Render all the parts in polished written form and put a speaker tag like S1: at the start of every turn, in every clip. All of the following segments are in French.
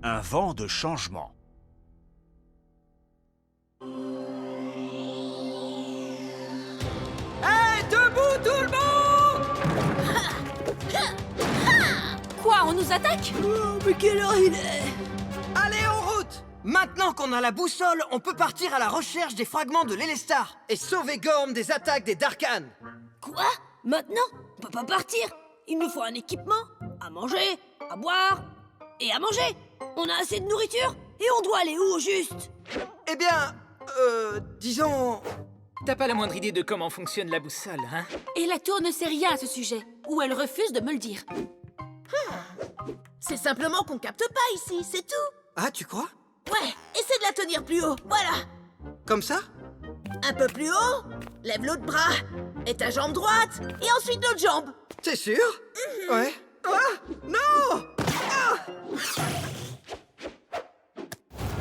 S1: un vent de changement.
S2: Hey, debout tout le monde!
S3: Quoi, on nous attaque?
S2: Oh, mais quelle heure il est? Allez, en route! Maintenant qu'on a la boussole, on peut partir à la recherche des fragments de l'Elestar et sauver Gorm des attaques des Darkhan.
S3: Quoi? Maintenant? On peut pas partir. Il nous faut un équipement, à manger, à boire et à manger. On a assez de nourriture et on doit aller où au juste?
S2: Eh bien, disons...
S4: T'as pas la moindre idée de comment fonctionne la boussole, hein?
S3: Et la tour ne sait rien à ce sujet, ou elle refuse de me le dire.
S5: C'est simplement qu'on capte pas ici, c'est tout.
S2: Ah, tu crois?
S5: Ouais, essaie de la tenir plus haut, voilà.
S2: Comme ça?
S5: Un peu plus haut, lève l'autre bras, et ta jambe droite, et ensuite l'autre jambe.
S2: T'es sûr? Ouais. Ah! Non!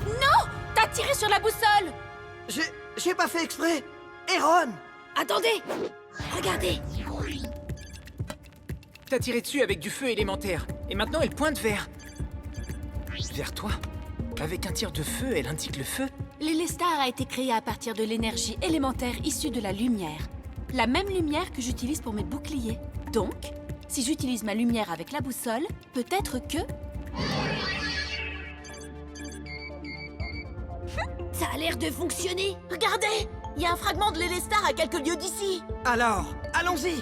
S3: Non! T'as tiré sur la boussole!
S2: J'ai pas fait exprès. Erron!
S3: Attendez! Regardez!
S4: T'as tiré dessus avec du feu élémentaire, et maintenant elle pointe vers... vers toi. Avec un tir de feu, elle indique le feu.
S3: L'Elestar a été créé à partir de l'énergie élémentaire issue de la lumière. La même lumière que j'utilise pour mes boucliers. Donc, si j'utilise ma lumière avec la boussole, peut-être que... Ça a l'air de fonctionner!
S5: Regardez, il y a un fragment de l'Elestar à quelques lieues d'ici.
S2: Alors, allons-y!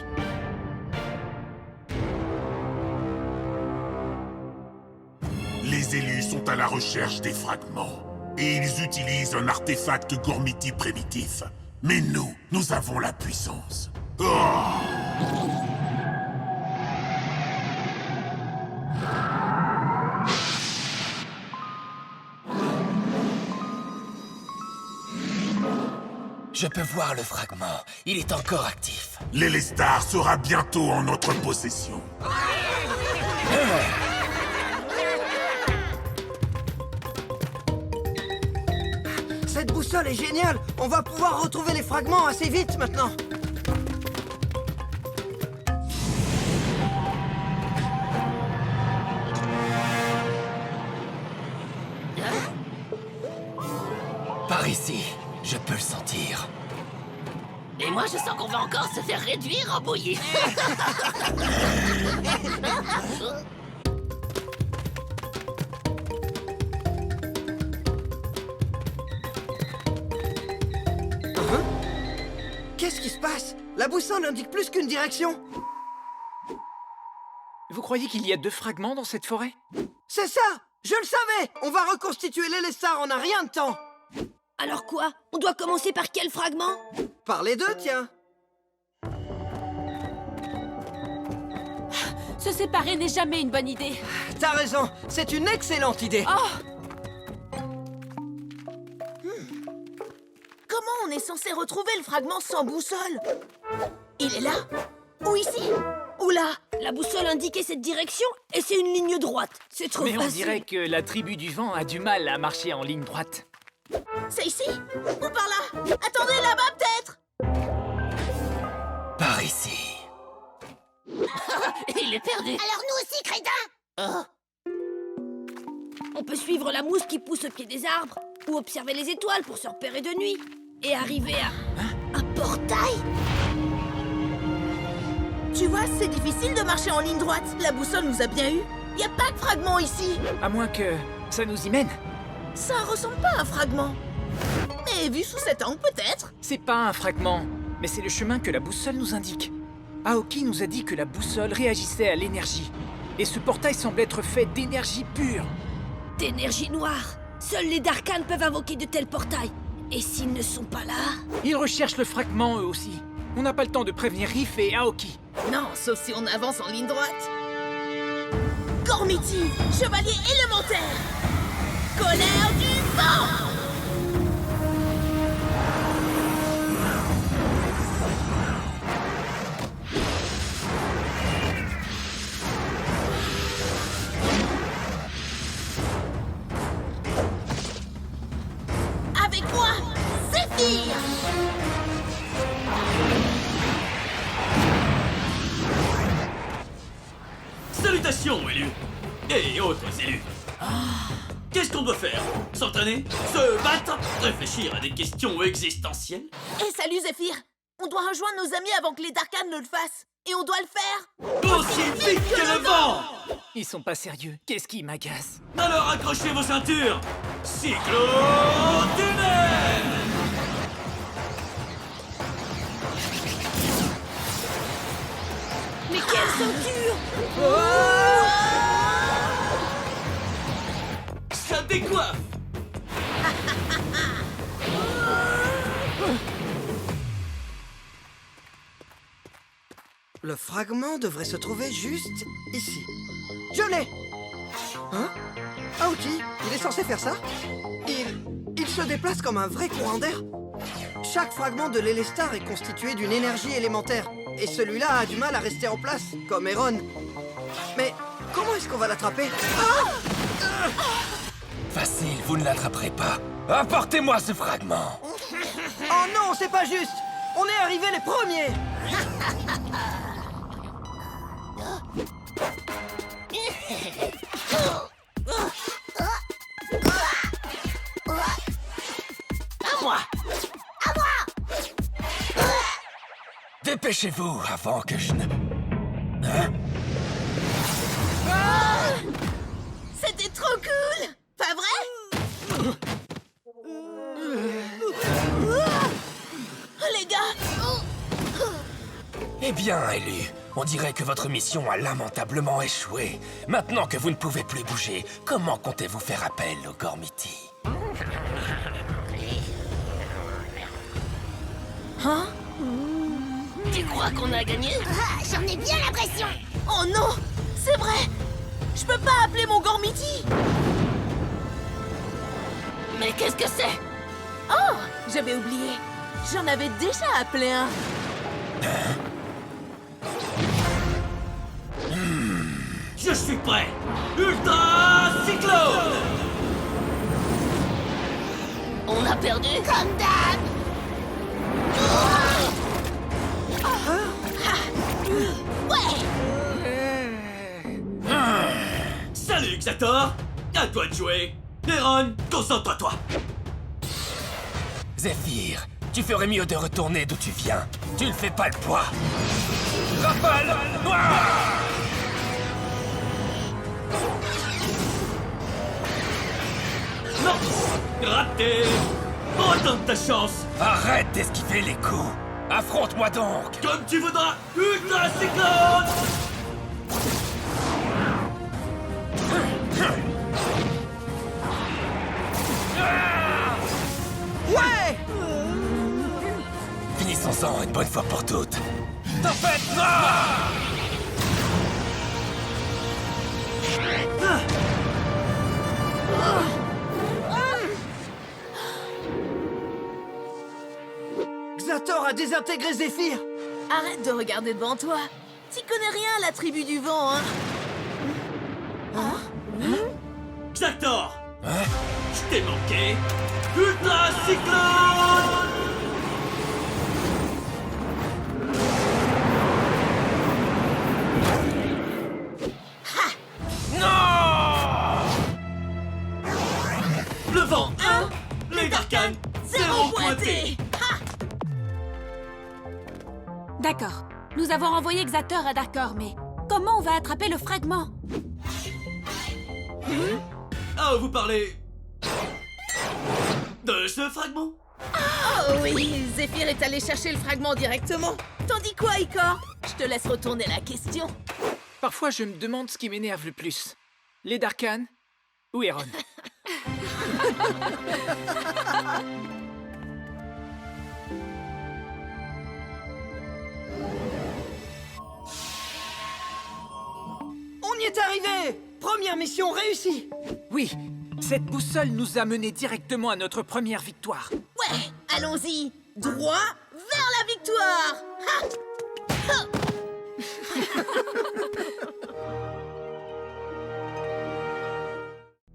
S6: Les élus sont à la recherche des fragments. Et ils utilisent un artefact Gormiti primitif. Mais nous avons la puissance. Oh!
S7: Je peux voir le fragment. Il est encore actif.
S6: L'Elestar sera bientôt en notre possession.
S2: Cette boussole est géniale! On va pouvoir retrouver les fragments assez vite maintenant!
S7: Par ici, je peux le sentir.
S5: Et moi, je sens qu'on va encore se faire réduire en bouillie.
S2: Qu'est-ce qui se passe? La boussole indique plus qu'une direction!
S4: Vous croyez qu'il y a 2 fragments dans cette forêt?
S2: C'est ça! Je le savais! On va reconstituer l'Elestar en un rien de temps!
S3: Alors quoi? On doit commencer par quel fragment?
S2: Par les deux, tiens!
S3: Se séparer n'est jamais une bonne idée.
S2: T'as raison, c'est une excellente idée!
S3: Oh!
S5: Comment on est censé retrouver le fragment sans boussole? Il est là? Ou ici? Ou là?
S3: La boussole indiquait cette direction et c'est une ligne droite. C'est trop
S4: Mais on
S3: facile.
S4: dirait que la tribu du vent a du mal à marcher en ligne droite.
S5: C'est ici? Ou par là? Attendez, là-bas peut-être?
S7: Par ici.
S5: Il est perdu. Alors nous aussi, crétin!
S3: On peut suivre la mousse qui pousse au pied des arbres ou observer les étoiles pour se repérer de nuit et arriver à...
S5: Un portail? Tu vois, c'est difficile de marcher en ligne droite. La boussole nous a bien eu. Y a pas de fragment ici.
S4: À moins que ça nous y mène.
S5: Ça ressemble pas à un fragment. Mais vu sous cet angle, peut-être.
S4: C'est pas un fragment, mais c'est le chemin que la boussole nous indique. Aoki nous a dit que la boussole réagissait à l'énergie. Et ce portail semble être fait d'énergie pure.
S3: d'énergie noire. Seuls les Darkhan peuvent invoquer de tels portails. Et s'ils ne sont pas là...
S4: Ils recherchent le fragment eux aussi. On n'a pas le temps de prévenir Riff et Aoki.
S5: Non, sauf si on avance en ligne droite. Gormiti, chevalier élémentaire. Colère du vent. Avec moi, Zéphyr.
S8: Salutations, élus! Et autres élus!
S1: Qu'est-ce qu'on doit faire? S'entraîner? Se battre? Réfléchir à des questions existentielles?
S5: Hé, salut Zéphyr! On doit rejoindre nos amis avant que les Darkhan ne le fassent. Et on doit le faire!
S1: Aussi vite que le vent!
S4: Ils sont pas sérieux. Qu'est-ce qui m'agace?
S1: Alors accrochez vos ceintures! Cyclo tunnel!
S5: Mais quelle ceinture!
S1: Ça décoiffe!
S2: Le fragment devrait se trouver juste ici. Je l'ai! Hein? Aoki, il est censé faire ça? Il se déplace comme un vrai courant d'air. Chaque fragment de l'Elestar est constitué d'une énergie élémentaire. Et celui-là a du mal à rester en place, comme Eron. Mais comment est-ce qu'on va l'attraper?
S7: Facile, vous ne l'attraperez pas. Apportez-moi ce fragment.
S2: Oh non, c'est pas juste! On est arrivés les premiers!
S5: À moi!
S7: Dépêchez-vous avant que je ne... Hein?
S5: C'était trop cool! Pas vrai? Les gars!
S7: Eh bien, élu, on dirait que votre mission a lamentablement échoué. Maintenant que vous ne pouvez plus bouger, comment comptez-vous faire appel au Gormiti?
S5: Hein? Tu crois qu'on a gagné? J'en ai bien l'impression! Oh non! C'est vrai! Je peux pas appeler mon Gormiti! Mais qu'est-ce que c'est? Oh! J'avais oublié! J'en avais déjà appelé un!
S1: Je suis prêt! Ultra Cyclone!
S5: On a perdu? Comme d'hab! Ouais!
S1: Salut Xator! À toi de jouer! Eron, concentre-toi!
S7: Zéphyr, tu ferais mieux de retourner d'où tu viens. Tu ne fais pas le poids. Rafale noire!
S1: Non! Raté! Retente ta chance!
S7: Arrête d'esquiver les coups. Affronte-moi donc.
S1: Comme tu voudras! Ultra Cyclone!
S2: Ouais!
S7: Finissons-en une bonne fois pour toutes. Tempête noire!
S2: Xator a désintégré Zéphyr!
S5: Arrête de regarder devant toi! T'y connais rien à la tribu du vent, hein?
S1: Xator!
S7: Hein?
S1: Je t'ai manqué! Ultra Cyclone! Le vent 1, les Darkhan 0 pointé!
S3: D'accord. Nous avons envoyé Xator à Darkor, mais comment on va attraper le fragment?
S1: Ah, vous parlez... de ce fragment?
S5: Oh oui, Zéphyr est allé chercher le fragment directement. T'en dis quoi, Ikor? Je te laisse retourner la question.
S4: Parfois, je me demande ce qui m'énerve le plus. Les Darkhan ou Eron.
S2: On y est arrivé! Première mission réussie!
S4: Oui, cette boussole nous a menés directement à notre première victoire.
S5: Ouais, allons-y. Droit vers la victoire. Ha! Ha!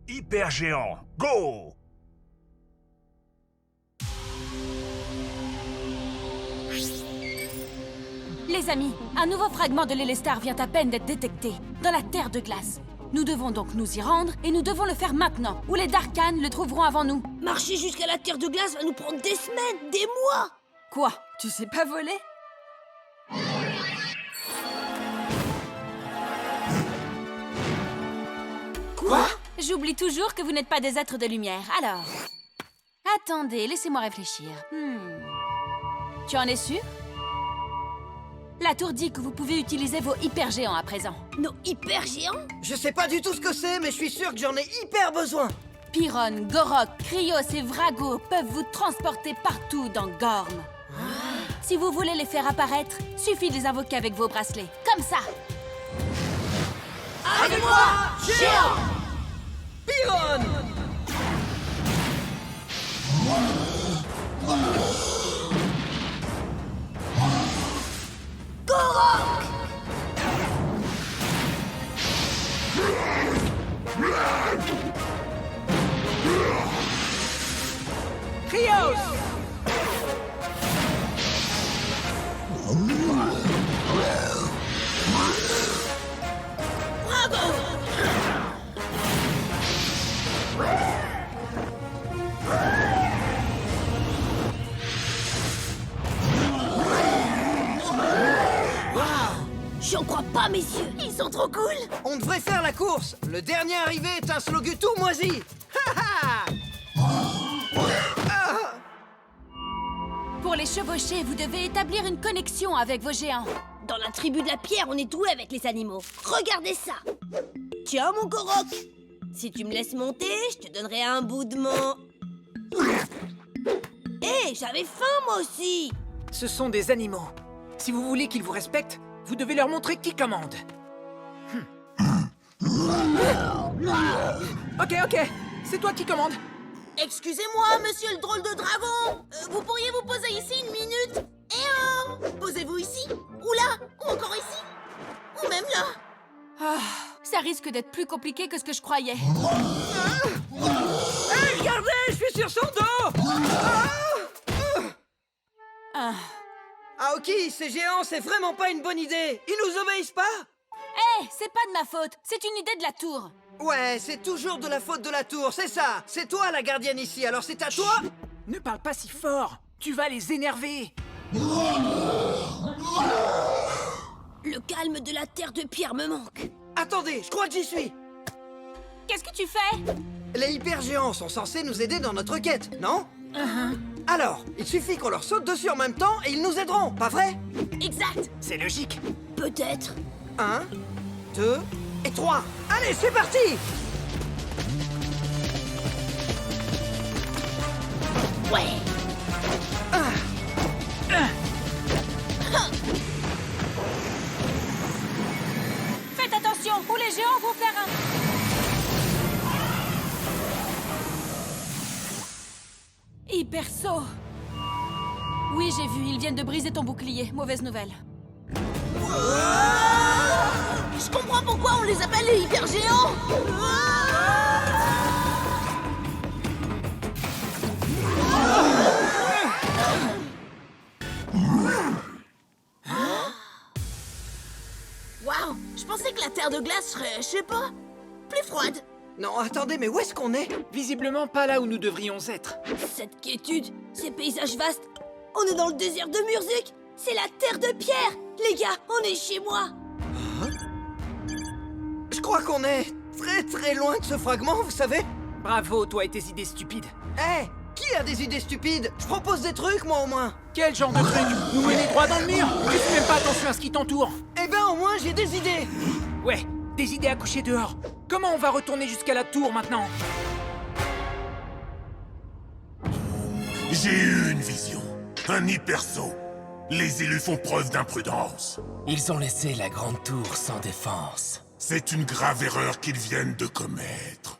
S8: Hyper géant, go!
S3: Les amis, un nouveau fragment de l'Elestar vient à peine d'être détecté, dans la terre de glace. Nous devons donc nous y rendre, et nous devons le faire maintenant, ou les Darkhan le trouveront avant nous.
S5: Marcher jusqu'à la Terre de glace va nous prendre des semaines, des mois.
S3: Quoi? Tu sais pas voler?
S5: Quoi?
S3: J'oublie toujours que vous n'êtes pas des êtres de lumière, alors... Attendez, laissez-moi réfléchir. Tu en es sûr? La tour dit que vous pouvez utiliser vos hypergéants à présent.
S5: Nos hyper géants?
S2: Je sais pas du tout ce que c'est, mais je suis sûr que j'en ai hyper besoin.
S3: Pyron, Gorok, Kryos et Vrago peuvent vous transporter partout dans Gorm. Si vous voulez les faire apparaître, suffit de les invoquer avec vos bracelets. Comme ça.
S2: Allez-moi, géant Pyron
S4: Krios!
S5: J'en crois pas, messieurs. Ils sont trop cool.
S2: On devrait faire la course. Le dernier arrivé est un slogu tout moisi. Ha ha!
S3: Pour les chevaucher, vous devez établir une connexion avec vos géants.
S5: Dans la tribu de la pierre, on est doué avec les animaux. Regardez ça. Tiens, mon Gorok. Si tu me laisses monter, je te donnerai un bout de mon... Hé, j'avais faim, moi aussi.
S4: Ce sont des animaux. Si vous voulez qu'ils vous respectent, vous devez leur montrer qui commande. Ok, c'est toi qui commande.
S5: Excusez-moi, monsieur le drôle de dragon. Vous pourriez vous poser ici une minute? Eh oh! Posez-vous ici, ou là, ou encore ici, ou même là.
S3: Ah, ça risque d'être plus compliqué que ce que je croyais.
S2: Hé, regardez, je suis sur son dos.
S3: Ah.
S2: Aoki, ces géants, c'est vraiment pas une bonne idée. Ils nous obéissent pas.
S3: Hé, c'est pas de ma faute, c'est une idée de la tour.
S2: Ouais, c'est toujours de la faute de la tour, c'est ça. C'est toi la gardienne ici, alors c'est à toi.
S4: Ne parle pas si fort. Tu vas les énerver.
S5: Le calme de la terre de pierre me manque.
S2: Attendez, je crois que j'y suis.
S3: Qu'est-ce que tu fais?
S2: Les hyper-géants sont censés nous aider dans notre quête, non? Alors, il suffit qu'on leur saute dessus en même temps et ils nous aideront, pas vrai?
S5: Exact.
S4: C'est logique.
S5: Peut-être.
S2: 1, 2 et 3. Allez, c'est parti!
S5: Ouais.
S3: Faites attention, ou les géants vont faire un... Hyper saut. Oui, j'ai vu, ils viennent de briser ton bouclier. Mauvaise nouvelle.
S5: Je comprends pourquoi on les appelle les hyper géants. Waouh, je pensais que la terre de glace serait, je sais pas, plus froide.
S2: Non, attendez, mais où est-ce qu'on est?
S4: Visiblement pas là où nous devrions être.
S5: Cette quiétude, ces paysages vastes, on est dans le désert de Murzuk. C'est la terre de pierre. Les gars, on est chez moi.
S2: Je crois qu'on est très très loin de ce fragment, vous savez?
S4: Bravo, toi et tes idées stupides.
S2: Hé, qui a des idées stupides? Je propose des trucs, moi, au moins.
S4: Quel genre de truc? Nous mener droit dans le mur? Tu fais même pas attention à ce qui t'entoure.
S2: Eh ben, au moins, j'ai des idées.
S4: Ouais, des idées à coucher dehors. Comment on va retourner jusqu'à la tour maintenant?
S6: J'ai eu une vision. Un hypersaut. Les élus font preuve d'imprudence.
S7: Ils ont laissé la grande tour sans défense.
S6: C'est une grave erreur qu'ils viennent de commettre.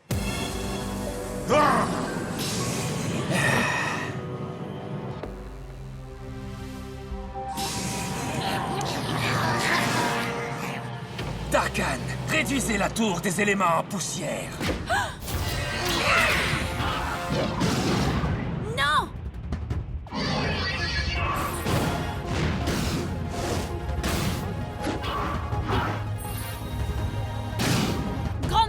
S6: Ah!
S7: Darkhan, réduisez la tour des éléments en poussière.
S3: Non! Grande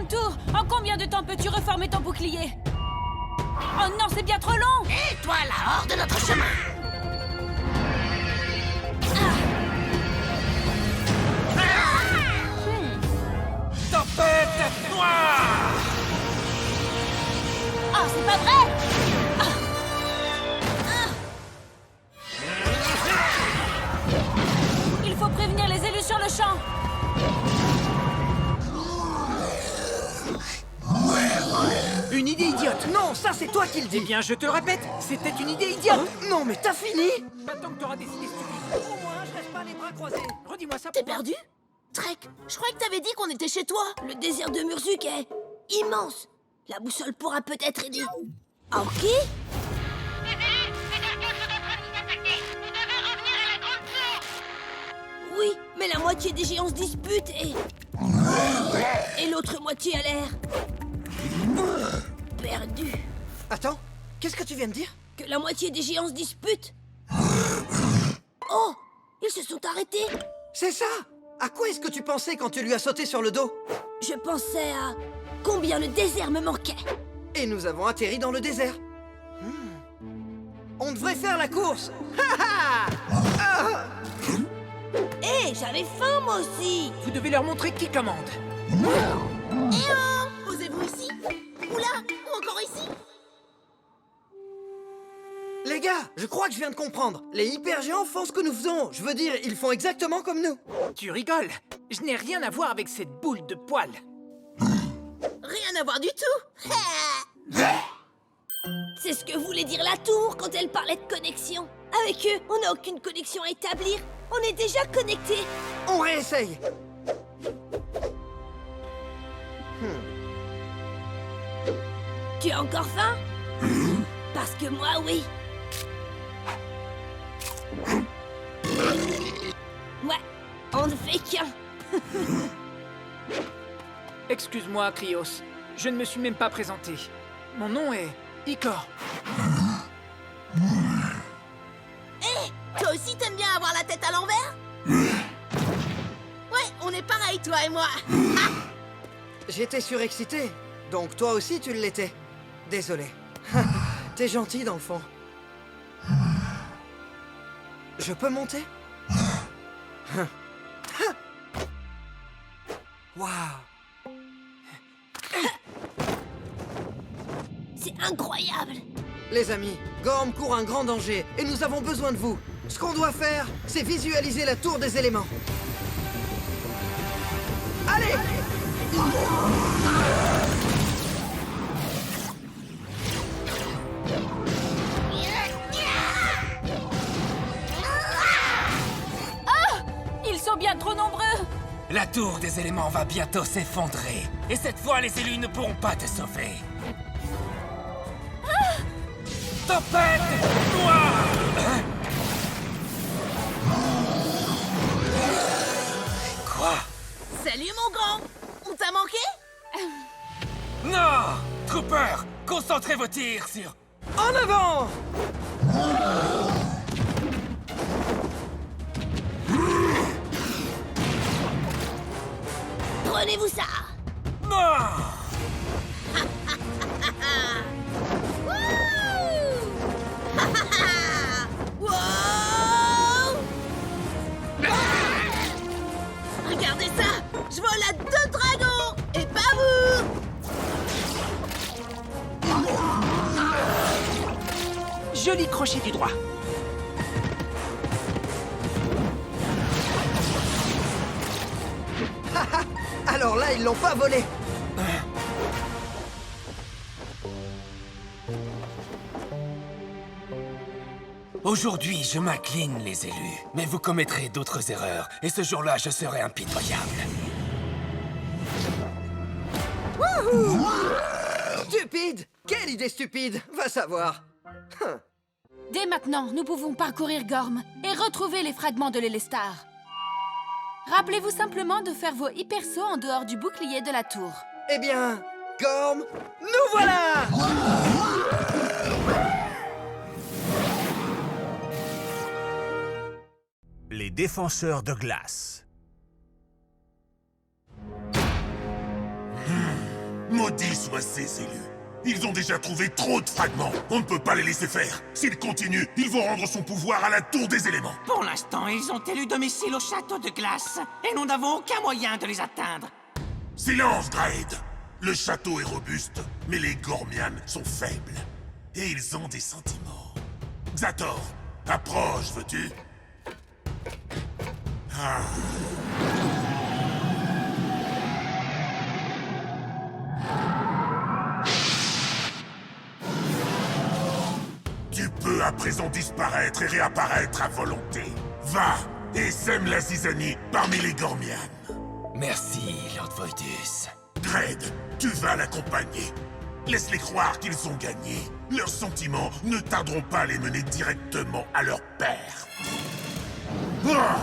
S3: bouclier. Oh non, c'est bien trop long.
S5: Et toi, là, hors de notre chemin!
S7: Tempête noire!
S3: Oh, c'est pas vrai. Il faut prévenir les élus sur le champ.
S4: Une idée idiote.
S2: Non, ça c'est toi qui le
S4: Eh
S2: dis.
S4: bien, je te le répète, c'était une idée idiote.
S2: Non, mais t'as fini.
S4: Maintenant que t'auras décidé stupide.
S2: Au moins, je reste pas les bras croisés.
S4: Redis-moi ça.
S5: T'es perdu? Trek, je croyais que t'avais dit qu'on était chez toi. Le désert de Murzuk est immense. La boussole pourra peut-être aider. Ah, ok? Oui, mais la moitié des géants se disputent et l'autre moitié a l'air perdue.
S2: Attends, qu'est-ce que tu viens de dire?
S5: Que la moitié des géants se disputent. Oh, ils se sont arrêtés.
S2: C'est ça. À quoi est-ce que tu pensais quand tu lui as sauté sur le dos?
S5: Je pensais à combien le désert me manquait.
S2: Et nous avons atterri dans le désert. On devrait faire la course. Ha ha!
S5: Hé, j'avais faim moi aussi.
S4: Vous devez leur montrer qui commande.
S5: Eh oh, posez-vous ici. Ou là, ou encore ici.
S2: Les gars, je crois que je viens de comprendre. Les hypergéants font ce que nous faisons. Je veux dire, ils font exactement comme nous.
S4: Tu rigoles. Je n'ai rien à voir avec cette boule de poils.
S5: Rien à voir du tout. C'est ce que voulait dire la tour quand elle parlait de connexion. Avec eux, on n'a aucune connexion à établir. On est déjà connectés.
S2: On réessaye.
S5: Tu as encore faim? Parce que moi, oui. Ouais, on ne fait qu'un.
S4: Excuse-moi, Krios. Je ne me suis même pas présenté. Mon nom est Icor.
S5: Toi aussi, t'aimes bien avoir la tête à l'envers? Ouais, on est pareil, toi et moi.
S2: J'étais surexcité. Donc toi aussi, tu l'étais. Désolé. T'es gentil, dans le fond. Je peux monter? Waouh!
S5: C'est incroyable.
S2: Les amis, Gorm court un grand danger et nous avons besoin de vous. Ce qu'on doit faire, c'est visualiser la tour des éléments. Allez!
S3: Ils sont bien trop nombreux.
S7: La tour des éléments va bientôt s'effondrer. Et cette fois, les élus ne pourront pas te sauver. Tempête noire! Quoi?
S5: Salut, mon grand. On t'a manqué?
S7: Non! Trooper, concentrez vos tirs sur...
S2: En avant!
S5: Prenez-vous ça.
S7: Non!
S5: Wow! Regardez ça! Je vole à 2 dragons! Et pas vous!
S4: Joli crochet du droit.
S2: Alors là, ils l'ont pas volé.
S7: Aujourd'hui, je m'incline, les élus. Mais vous commettrez d'autres erreurs. Et ce jour-là, je serai impitoyable.
S2: Stupide! Quelle idée stupide! Va savoir.
S3: Dès maintenant, nous pouvons parcourir Gorm et retrouver les fragments de l'Élestar. Rappelez-vous simplement de faire vos hypersauts en dehors du bouclier de la tour.
S2: Eh bien, Gorm, nous voilà!
S8: Les défenseurs de glace.
S6: Maudits soient ces élus. Ils ont déjà trouvé trop de fragments. On ne peut pas les laisser faire. S'ils continuent, ils vont rendre son pouvoir à la tour des éléments.
S9: Pour l'instant, ils ont élu domicile au château de glace, et nous n'avons aucun moyen de les atteindre.
S6: Silence, Graid. Le château est robuste, mais les Gormian sont faibles. Et ils ont des sentiments. Xator, approche, veux-tu? Ah. Tu peux à présent disparaître et réapparaître à volonté. Va et sème la zizanie parmi les Gormian.
S7: Merci, Lord Voidus.
S6: Graid, tu vas l'accompagner. Laisse-les croire qu'ils ont gagné. Leurs sentiments ne tarderont pas à les mener directement à leur père. Ah!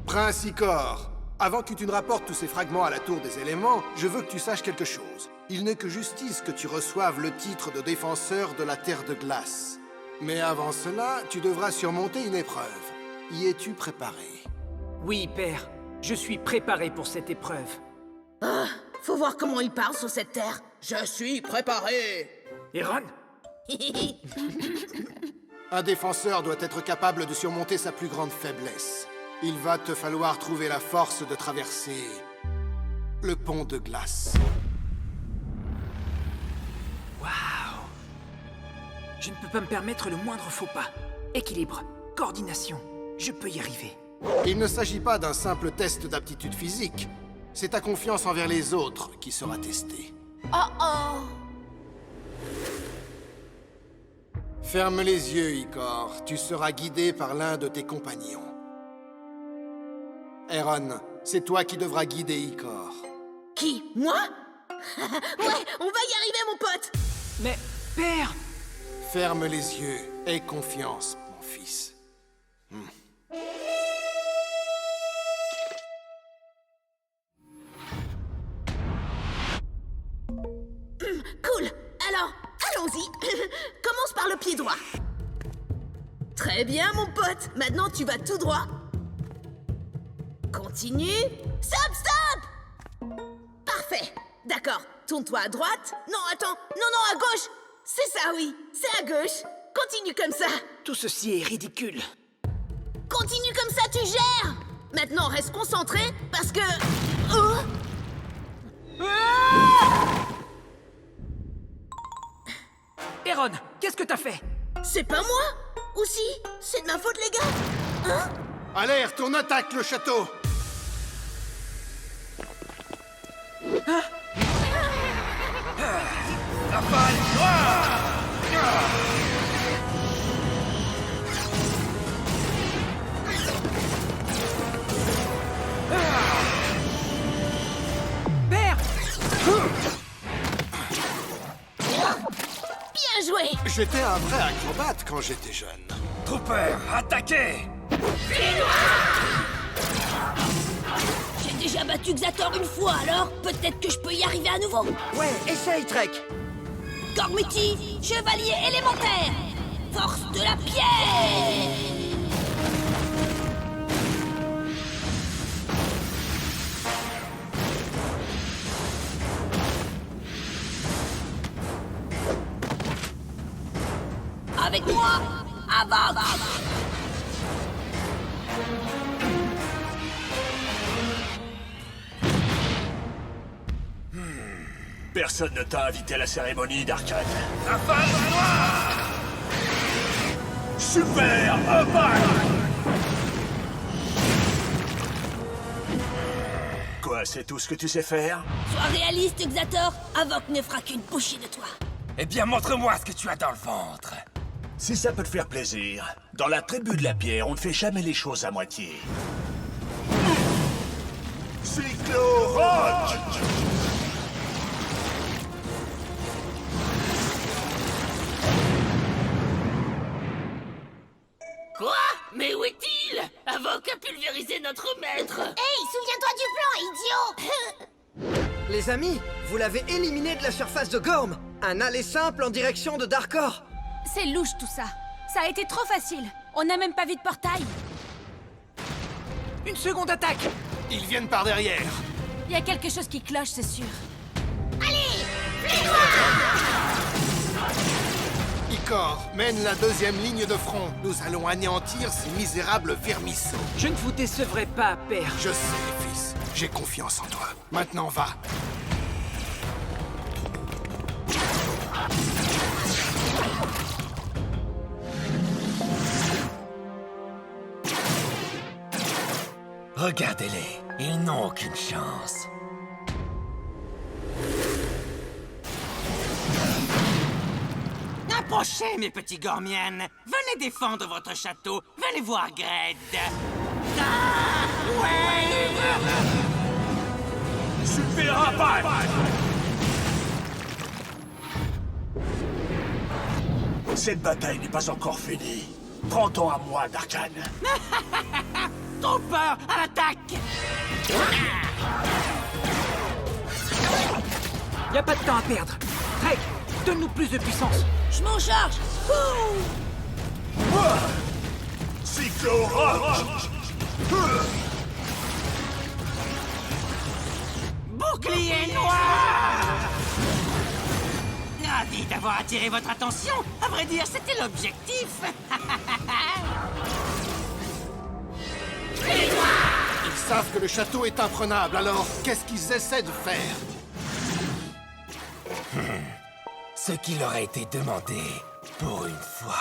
S10: Prince Icor, avant que tu ne rapportes tous ces fragments à la Tour des Éléments, je veux que tu saches quelque chose. Il n'est que justice que tu reçoives le titre de défenseur de la Terre de Glace. Mais avant cela, tu devras surmonter une épreuve. Y es-tu préparé?
S4: Oui, père. Je suis préparé pour cette épreuve.
S5: Ah, faut voir comment il parle sur cette terre. Je suis préparé.
S4: Erron?
S10: Un défenseur doit être capable de surmonter sa plus grande faiblesse. Il va te falloir trouver la force de traverser le pont de glace.
S4: Waouh! Je ne peux pas me permettre le moindre faux pas. Équilibre, coordination, je peux y arriver.
S10: Il ne s'agit pas d'un simple test d'aptitude physique. C'est ta confiance envers les autres qui sera testée.
S5: Oh oh.
S10: Ferme les yeux, Icor. Tu seras guidé par l'un de tes compagnons. Erron, c'est toi qui devras guider Icor.
S5: Qui? Moi? Ouais, on va y arriver, mon pote.
S4: Mais, père!
S10: Ferme les yeux. Aie confiance, mon fils.
S5: Cool. Alors, allons-y. Commence par le pied droit. Très bien, mon pote. Maintenant, tu vas tout droit. Continue. Stop, stop! Parfait. D'accord. Tourne-toi à droite. Non, attends. Non, à gauche. C'est ça, oui. C'est à gauche. Continue comme ça.
S4: Tout ceci est ridicule.
S5: Continue comme ça, tu gères. Maintenant, reste concentré parce que... Oh!
S4: Erron, qu'est-ce que t'as fait?
S5: C'est pas moi? Ou si? C'est de ma faute, les gars? Hein?
S10: Alerte, on attaque le château!
S4: Père!
S5: Bien joué!
S10: J'étais un vrai acrobate quand j'étais jeune.
S7: Trooper, attaquez!
S3: J'ai déjà battu Xator une fois, alors peut-être que je peux y arriver à nouveau.
S2: Ouais, essaye, Trek.
S3: Gormiti, chevalier élémentaire, force de la pierre. Avec moi, avance.
S8: Personne ne t'a invité à la cérémonie d'Arcane. Super Attaque! Quoi, c'est tout ce que tu sais faire?
S3: Sois réaliste, Xator. Avoc ne fera qu'une bouchée de toi.
S7: Eh bien, montre-moi ce que tu as dans le ventre.
S8: Si ça peut te faire plaisir, dans la tribu de la pierre, on ne fait jamais les choses à moitié. Cyclo-Rock!
S1: Quoi? Mais où est-il? Avoc a pulvérisé notre maître.
S5: Hey, souviens-toi du plan, idiot!
S2: Les amis, vous l'avez éliminé de la surface de Gorm. Un aller simple en direction de Darkor.
S3: C'est louche tout ça. Ça a été trop facile. On n'a même pas vu de portail.
S4: Une seconde attaque!
S8: Ils viennent par derrière.
S3: Il y a quelque chose qui cloche, c'est sûr.
S10: Icor, mène la deuxième ligne de front. Nous allons anéantir ces misérables vermisseaux.
S4: Je ne vous décevrai pas, père.
S10: Je sais, fils. J'ai confiance en toi. Maintenant, va.
S7: Regardez-les, ils n'ont aucune chance.
S9: Approchez, mes petits Gormiennes. Venez défendre votre château. Venez voir Gred. Ah, ouais.
S8: Suffira pas. Cette bataille n'est pas encore finie. Prends-toi à moi, Darkan.
S9: Trop peur, à l'attaque.
S4: Y a pas de temps à perdre. Drake, donne-nous plus de puissance.
S5: Je m'en charge.
S6: Cyclo-Rock!
S9: Bouclier noir. Ravi d'avoir attiré votre attention. À vrai dire, c'était l'objectif.
S10: Ils savent que le château est imprenable, alors qu'est-ce qu'ils essaient de faire?
S7: Ce qui leur a été demandé pour une fois.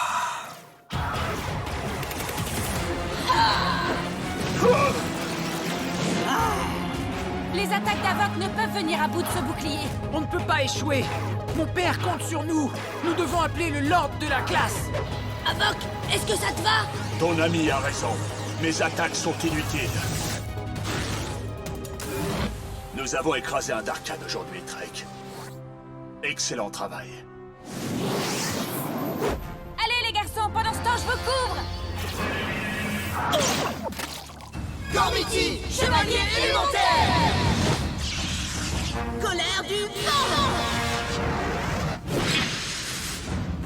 S3: Les attaques d'Avok ne peuvent venir à bout de ce bouclier.
S4: On ne peut pas échouer. Mon père compte sur nous. Nous devons appeler le Lord de la glace.
S5: Avok, est-ce que ça te va?
S8: Ton ami a raison. Mes attaques sont inutiles. Nous avons écrasé un Darkan aujourd'hui, Drake. Excellent travail.
S3: Allez les garçons, pendant ce temps, je vous couvre.
S5: Gormiti, chevalier élémentaire! Colère du vent!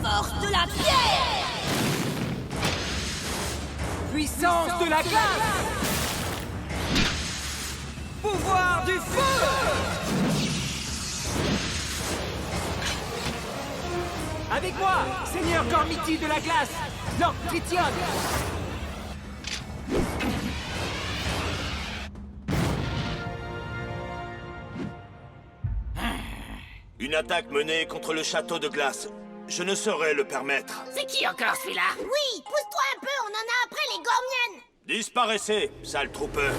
S5: Force de la pierre!
S4: Puissance de la glace. Pouvoir du feu. Avec moi, Seigneur Gormiti de la glace, Lord Tritium.
S8: Une attaque menée contre le château de glace. Je ne saurais le permettre.
S5: C'est qui encore celui-là? Oui, pousse-toi un peu, on en a après les Gormiennes!
S8: Disparaissez, sale troupeur.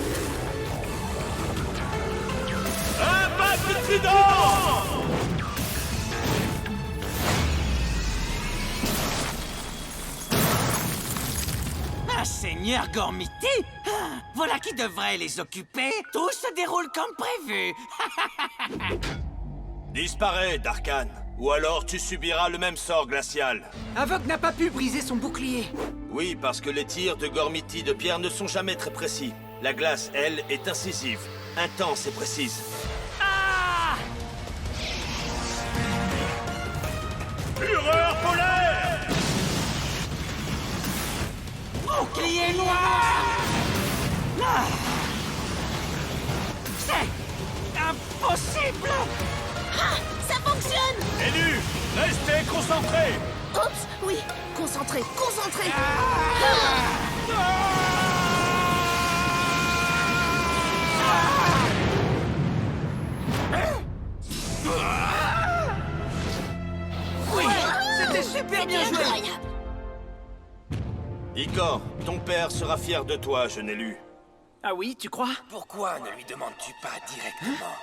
S8: Impact trident!
S9: Un seigneur Gormiti? Ah, voilà qui devrait les occuper. Tout se déroule comme prévu.
S8: Disparais, Darkan. Ou alors tu subiras le même sort glacial.
S4: Avok n'a pas pu briser son bouclier.
S8: Oui, parce que les tirs de Gormiti de pierre ne sont jamais très précis. La glace, elle, est incisive, intense et précise.
S4: Ah!
S8: Fureur polaire!
S9: Bouclier noir! Ah. C'est impossible!
S5: Ah, ça fonctionne!
S8: Élu, restez concentrés!
S5: Oups, oui, concentré, concentré!
S9: Oui, c'était super bien joué!
S5: Incroyable!
S8: Icor, ton père sera fier de toi, jeune élu.
S4: Ah oui, tu crois?
S7: Pourquoi ne lui demandes-tu pas directement?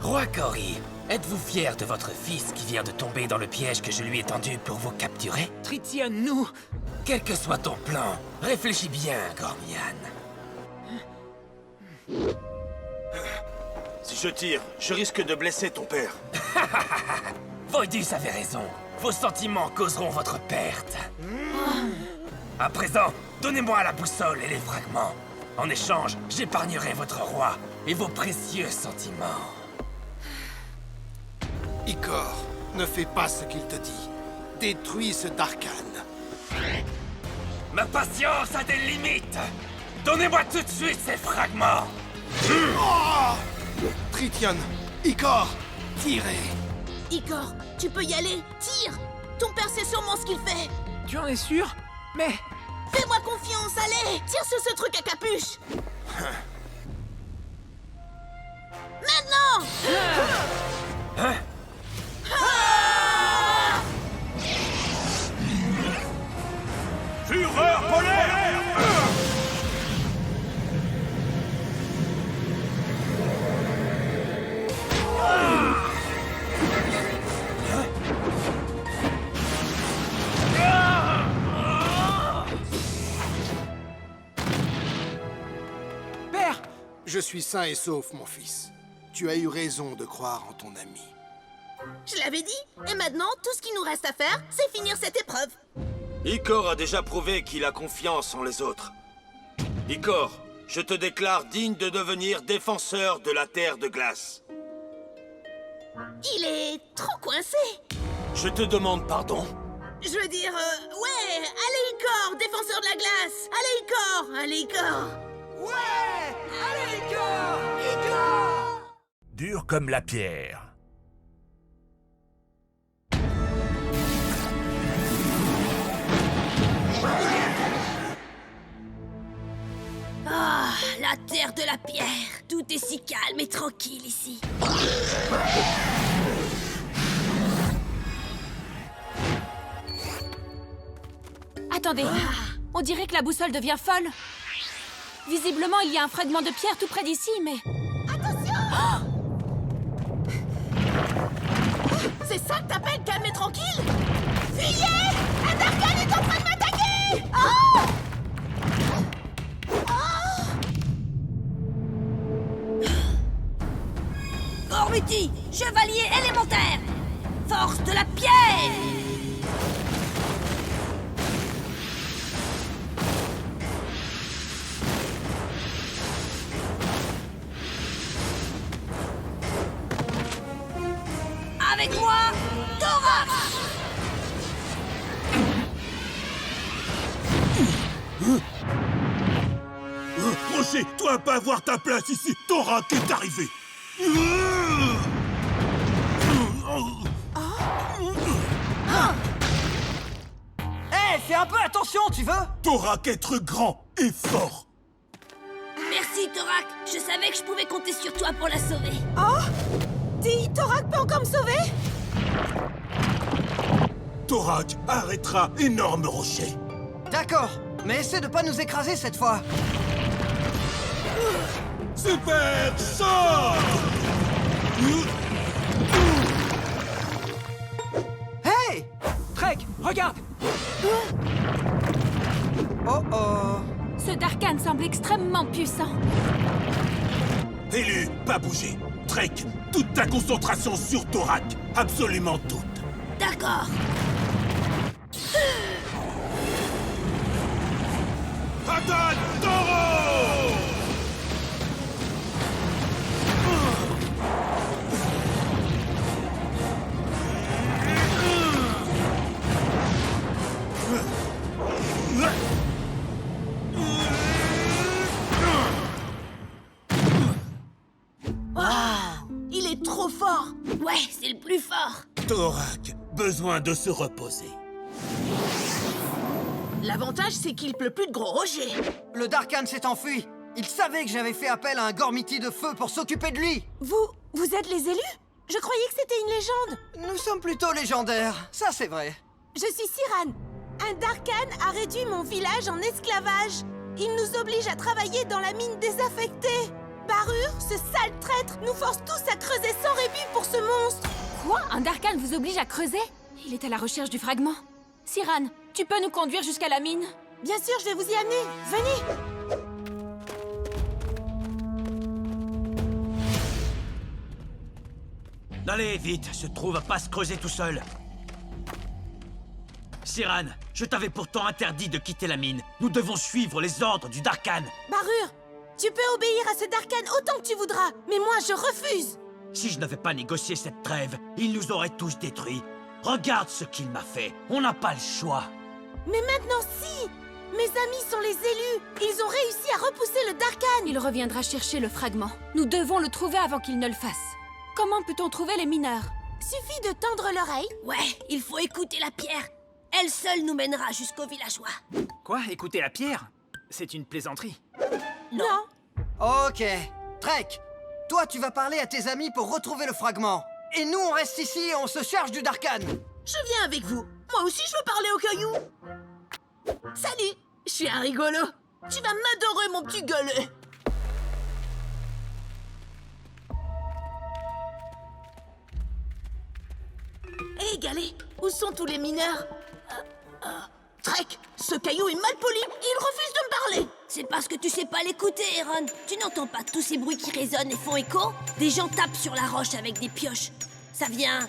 S7: Roi Cory, êtes-vous fier de votre fils qui vient de tomber dans le piège que je lui ai tendu pour vous capturer?
S4: Tritium, nous...
S7: Quel que soit ton plan, réfléchis bien, Gormian.
S8: Si je tire, je risque de blesser ton père.
S7: Voidus avait raison. Vos sentiments causeront votre perte. À présent, donnez-moi la boussole et les fragments. En échange, j'épargnerai votre roi et vos précieux sentiments.
S10: Icor, Ne fais pas ce qu'il te dit. Détruis ce Darkan.
S7: Ma patience a des limites. Donnez-moi tout de suite ces fragments.
S10: Tritium, Icor, tirez.
S5: Icor, tu peux y aller. Tire. Ton père sait sûrement ce qu'il fait.
S4: Tu en es sûr? Mais...
S5: Fais-moi confiance, allez. Tire sur ce truc à capuche. Maintenant.
S7: Fureur polaire!
S4: Père!
S10: Je suis sain et sauf, mon fils. Tu as eu raison de croire en ton ami.
S5: Je l'avais dit. Et maintenant, tout ce qu'il nous reste à faire, c'est finir cette épreuve.
S8: Icor a déjà prouvé qu'il a confiance en les autres. Icor, je te déclare digne de devenir défenseur de la Terre de glace.
S5: Il est trop coincé.
S8: Je te demande pardon.
S5: Je veux dire, ouais, allez Icor, défenseur de la glace. Allez Icor, allez Icor.
S2: Ouais! Allez, Icor! Icor!
S7: Dur comme la pierre.
S3: Ah, la terre de la pierre. Tout est si calme et tranquille ici. Attendez, on dirait que la boussole devient folle. Visiblement, il y a un fragment de pierre tout près d'ici, mais...
S5: C'est ça que t'appelles calme et tranquille? Fuyez! Un Darkan est en train de m'attaquer! Oh!
S3: Gormiti, chevalier élémentaire! Force de la pierre! Avec moi, Thorax!
S6: Rocher, toi pas avoir ta place ici. Thorax est arrivé.
S2: Hé, fais un peu attention, tu veux?
S6: Thorax être grand et fort.
S3: Merci, Thorax. Je savais que je pouvais compter sur toi pour la sauver.
S5: Dis, Thorax peut encore me sauver?
S6: Thorax arrêtera énorme rocher.
S2: D'accord, mais essaie de pas nous écraser cette fois.
S6: Super sort!
S2: Hey!
S4: Trek, regarde!
S2: Oh oh!
S3: Ce Darkan semble extrêmement puissant.
S6: Élu, pas bouger. Trek, toute ta concentration sur Thorax. Absolument toute.
S3: D'accord.
S6: Attaque, Taureau!
S5: Il est trop fort.
S3: Ouais, c'est le plus fort.
S6: Thorax, besoin de se reposer.
S5: L'avantage, c'est qu'il pleut plus de gros rochers.
S2: Le Darkan s'est enfui. Il savait que j'avais fait appel à un Gormiti de feu pour s'occuper de lui.
S5: Vous êtes les élus? Je croyais que c'était une légende.
S2: Nous sommes plutôt légendaires, ça c'est vrai.
S5: Je suis Siran. Un Darkan a réduit mon village en esclavage. Il nous oblige à travailler dans la mine désaffectée. Barur, ce sale traître, nous force tous à creuser sans rébut pour ce monstre.
S3: Quoi? Un Darkan vous oblige à creuser? Il est à la recherche du fragment. Siran, tu peux nous conduire jusqu'à la mine?
S5: Bien sûr, je vais vous y amener. Venez.
S1: Allez, vite, se trouve à pas se creuser tout seul. Siran, je t'avais pourtant interdit de quitter la mine. Nous devons suivre les ordres du Darkan.
S5: Barur, tu peux obéir à ce Darkan autant que tu voudras, mais moi je refuse.
S1: Si je n'avais pas négocié cette trêve, il nous aurait tous détruits. Regarde ce qu'il m'a fait. On n'a pas le choix.
S5: Mais maintenant, si! Mes amis sont les élus! Ils ont réussi à repousser le Darkhan!
S3: Il reviendra chercher le fragment. Nous devons le trouver avant qu'il ne le fasse. Comment peut-on trouver les mineurs?
S5: Suffit de tendre l'oreille.
S11: Ouais, il faut écouter la pierre. Elle seule nous mènera jusqu'aux villageois.
S4: Quoi? Écoutez la pierre? C'est une plaisanterie.
S5: Non.
S2: Ok. Trek, toi tu vas parler à tes amis pour retrouver le fragment. Et nous on reste ici et on se charge du Darkhan.
S11: Je viens avec vous. Moi aussi, je veux parler au caillou. Salut, je suis un rigolo. Tu vas m'adorer, mon petit gueulet. Hé, Galet, où sont tous les mineurs? Trek, ce caillou est mal poli. Il refuse de me parler. C'est parce que tu sais pas l'écouter, Aaron. Tu n'entends pas tous ces bruits qui résonnent et font écho? Des gens tapent sur la roche avec des pioches. Ça vient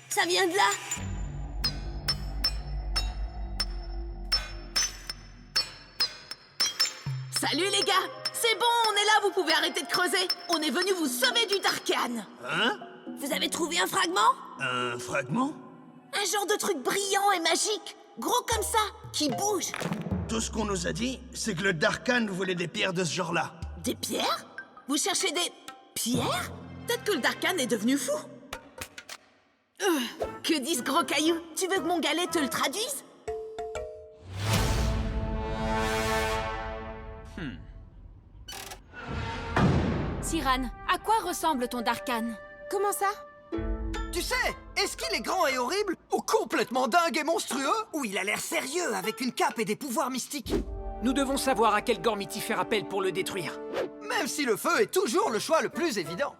S11: de là. Salut les gars. C'est bon, on est là, vous pouvez arrêter de creuser. On est venu vous sauver du Darkhan.
S1: Hein?
S11: Vous avez trouvé un fragment?
S1: Un fragment?
S11: Un genre de truc brillant et magique. Gros comme ça, qui bouge.
S12: Tout ce qu'on nous a dit, c'est que le Darkhan voulait des pierres de ce genre-là.
S11: Des pierres? Vous cherchez des pierres? Peut-être que le Darkhan est devenu fou. Que dit ce gros caillou? Tu veux que mon galet te le traduise?
S3: Cyrane, à quoi ressemble ton Darkhan?
S5: Comment ça?
S2: Tu sais, est-ce qu'il est grand et horrible? Ou complètement dingue et monstrueux? Ou il a l'air sérieux avec une cape et des pouvoirs mystiques?
S4: Nous devons savoir à quel Gormiti faire appel pour le détruire.
S2: Même si le feu est toujours le choix le plus évident.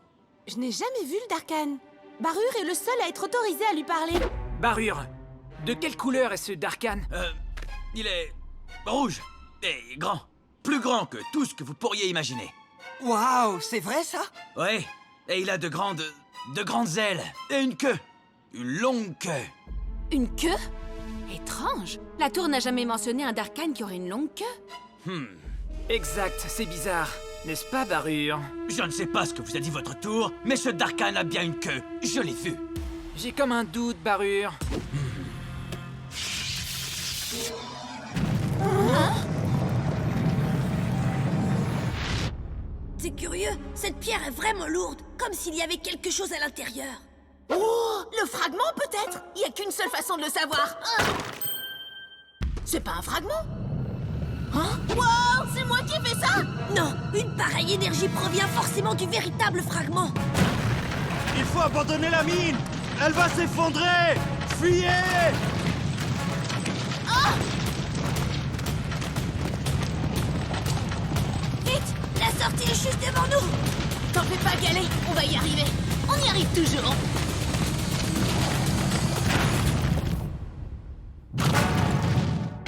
S5: Je n'ai jamais vu le Darkhan. Barure est le seul à être autorisé à lui parler.
S4: Barure, de quelle couleur est ce Darkhan?
S1: Il est rouge et grand. Plus grand que tout ce que vous pourriez imaginer.
S2: Waouh, c'est vrai ça?
S1: Ouais, et il a de grandes ailes et une queue. Une longue queue.
S3: Une queue? Étrange. La tour n'a jamais mentionné un Darkhan qui aurait une longue queue.
S4: Exact, c'est bizarre. N'est-ce pas, Barure?
S1: Je ne sais pas ce que vous a dit votre tour, mais ce Darkhan a bien une queue. Je l'ai vu.
S4: J'ai comme un doute, Barure.
S11: C'est curieux, cette pierre est vraiment lourde, comme s'il y avait quelque chose à l'intérieur.
S5: Oh, le fragment peut-être? Il n'y a qu'une seule façon de le savoir. C'est pas un fragment?
S11: Hein? Wow, c'est moi qui ai fait ça? Non, une pareille énergie provient forcément du véritable fragment.
S12: Il faut abandonner la mine! Elle va s'effondrer! Fuyez!
S11: Vite, la sortie est juste devant nous.
S5: T'en fais pas, Galet, on va y arriver. On y arrive toujours.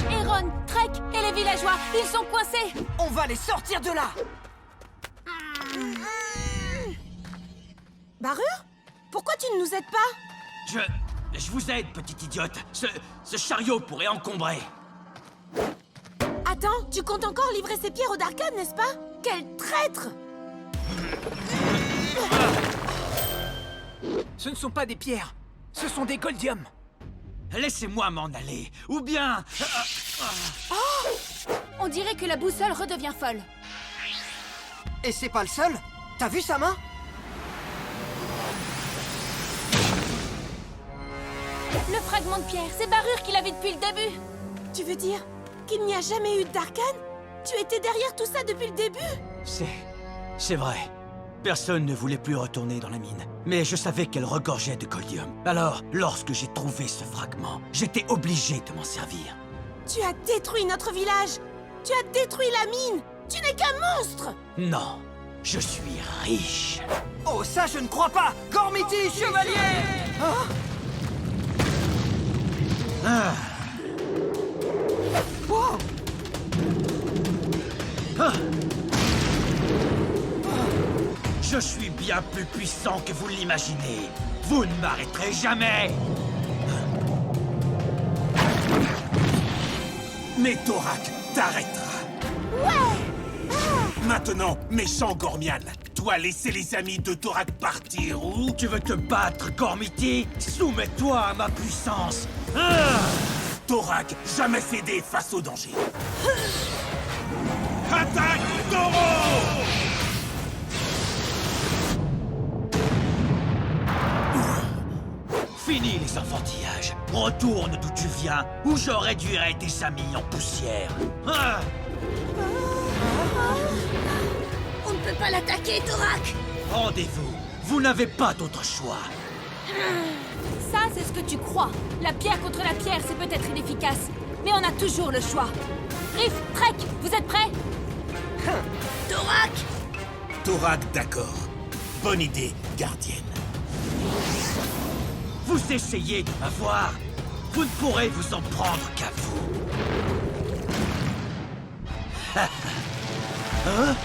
S3: Aaron, Trek et les villageois, ils sont coincés.
S2: On va les sortir de là!
S5: Barure? Pourquoi tu ne nous aides pas?
S1: Je vous aide, petite idiote. Ce chariot pourrait encombrer.
S5: Attends, tu comptes encore livrer ces pierres au Darkhan, n'est-ce pas? Quel traître!
S4: Ce ne sont pas des pierres, ce sont des goldiums.
S1: Laissez-moi m'en aller, ou bien...
S3: On dirait que la boussole redevient folle.
S2: Et c'est pas le seul? T'as vu sa main?
S3: Le fragment de pierre, c'est Barure qui l'avait depuis le début.
S5: Tu veux dire qu'il n'y a jamais eu de Darkhan? Tu étais derrière tout ça depuis le début?
S1: C'est vrai. Personne ne voulait plus retourner dans la mine. Mais je savais qu'elle regorgeait de goldium. Alors, lorsque j'ai trouvé ce fragment, j'étais obligé de m'en servir.
S5: Tu as détruit notre village! Tu as détruit la mine! Tu n'es qu'un monstre!
S1: Non, je suis riche.
S2: Oh, ça je ne crois pas! Gormiti, chevalier! Hein? Wow!
S1: Je suis bien plus puissant que vous l'imaginez. Vous ne m'arrêterez jamais.
S6: Mais Thorak t'arrêtera.
S5: Ouais!
S6: Maintenant, méchant Gormian, tout dois laisser les amis de Torak partir ou...
S1: Tu veux te battre, Gormiti? Soumets-toi à ma puissance. Ah!
S6: Torak, jamais céder face au danger. Attaque, Taureau!
S1: Fini les enfantillages. Retourne d'où tu viens, ou je réduirai tes amis en poussière. Ah!
S11: On ne peut pas l'attaquer, Torak!
S1: Rendez-vous. Vous n'avez pas d'autre choix.
S3: Ça, c'est ce que tu crois. La pierre contre la pierre, c'est peut-être inefficace, mais on a toujours le choix. Riff, Trek, vous êtes prêts?
S11: Torak!
S6: Torak, d'accord. Bonne idée, gardienne.
S1: Vous essayez de m'avoir. Vous ne pourrez vous en prendre qu'à vous. Hein?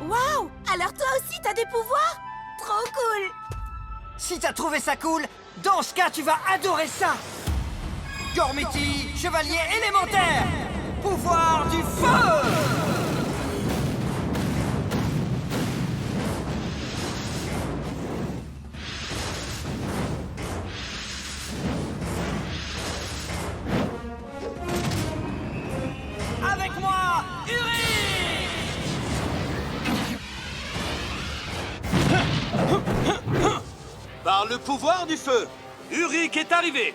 S5: Waouh! Alors toi aussi, t'as des pouvoirs? Trop cool!
S2: Si t'as trouvé ça cool, dans ce cas, tu vas adorer ça! Gormiti, chevalier élémentaire! Pouvoir du feu! Avec moi, Uri!
S8: Par le pouvoir du feu, Uric est arrivé.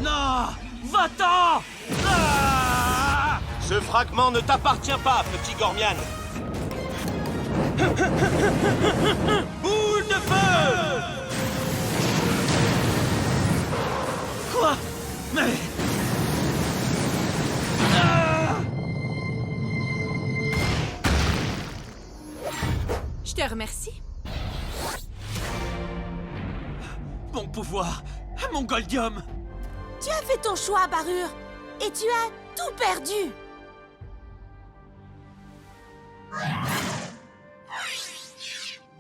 S1: Non! Va-t'en! Ah!
S8: Ce fragment ne t'appartient pas, petit Gormian.
S1: Boule de feu! Quoi? Mais... Ah!
S3: Je te remercie.
S1: Mon pouvoir, mon Goldium.
S5: Tu as fait ton choix, Barure, et tu as tout perdu.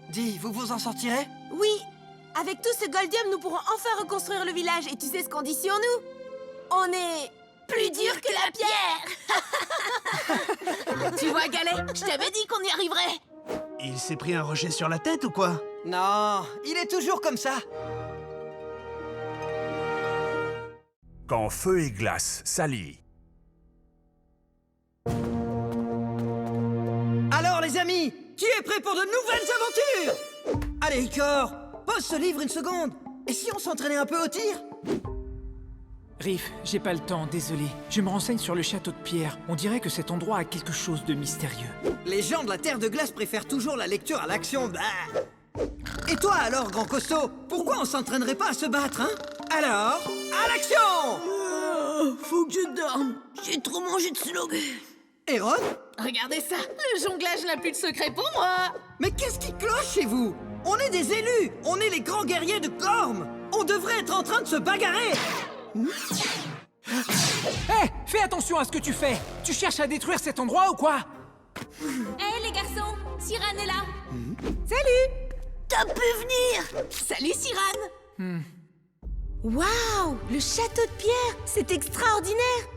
S2: Dis, vous vous en sortirez?
S5: Oui, avec tout ce Goldium, nous pourrons enfin reconstruire le village. Et tu sais ce qu'on dit sur nous? On est... plus dur que la pierre.
S11: Tu vois, Galet, je t'avais dit qu'on y arriverait!
S12: Il s'est pris un rocher sur la tête ou quoi?
S2: Non, il est toujours comme ça.
S6: Quand feu et glace s'allient.
S2: Alors les amis, qui est prêt pour de nouvelles aventures? Allez Icor, pose ce livre une seconde. Et si on s'entraînait un peu au tir?
S4: Riff, j'ai pas le temps, désolé. Je me renseigne sur le château de pierre. On dirait que cet endroit a quelque chose de mystérieux.
S2: Les gens de la Terre de Glace préfèrent toujours la lecture à l'action. Bah. Et toi alors, grand costaud, pourquoi on s'entraînerait pas à se battre, hein? Alors, à l'action!
S11: Faut que je dorme. J'ai trop mangé de slog.
S2: Héron?
S11: Regardez ça, le jonglage n'a plus de secret pour moi.
S2: Mais qu'est-ce qui cloche chez vous? On est des élus, on est les grands guerriers de Gorm. On devrait être en train de se bagarrer.
S4: Hé, fais attention à ce que tu fais. Tu cherches à détruire cet endroit ou quoi?
S3: Hé, les garçons, Cyrane est là.
S5: Salut!
S11: T'as pu venir?
S5: Salut, Cyrane! Waouh! Le château de pierre! C'est extraordinaire!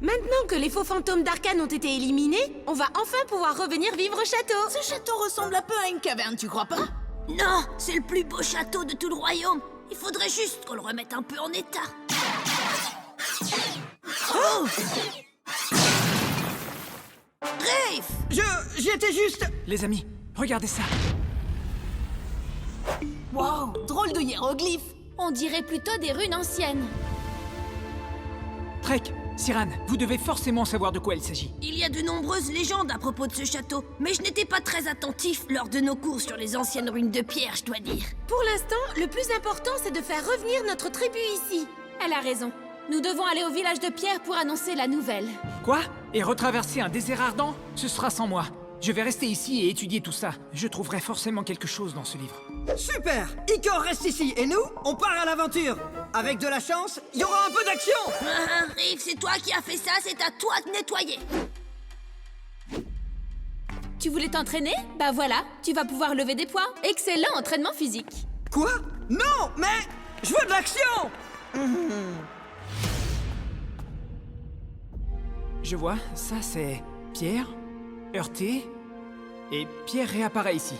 S5: Maintenant que les faux fantômes d'Arcane ont été éliminés, on va enfin pouvoir revenir vivre au château!
S11: Ce château ressemble un peu à une caverne, tu crois pas? Non, c'est le plus beau château de tout le royaume. Il faudrait juste qu'on le remette un peu en état. Oh! Riff!
S2: J'étais juste...
S4: Les amis, regardez ça.
S11: Wow, drôle de hiéroglyphe.
S3: On dirait plutôt des runes anciennes.
S4: Trek, Cyrane, vous devez forcément savoir de quoi il s'agit.
S11: Il y a de nombreuses légendes à propos de ce château, mais je n'étais pas très attentif lors de nos cours sur les anciennes ruines de pierre, je dois dire.
S5: Pour l'instant, le plus important, c'est de faire revenir notre tribu ici.
S3: Elle a raison. Nous devons aller au village de pierre pour annoncer la nouvelle.
S4: Quoi? Et retraverser un désert ardent? Ce sera sans moi. Je vais rester ici et étudier tout ça. Je trouverai forcément quelque chose dans ce livre.
S2: Super! Icor reste ici, et nous, on part à l'aventure. Avec de la chance, il y aura un peu d'action.
S11: Riff, c'est toi qui as fait ça, c'est à toi de nettoyer.
S3: Tu voulais t'entraîner? Bah voilà, tu vas pouvoir lever des poids. Excellent entraînement physique.
S2: Quoi? Non, mais je veux de l'action.
S4: Je vois, ça c'est Pierre, heurté, et Pierre réapparaît ici.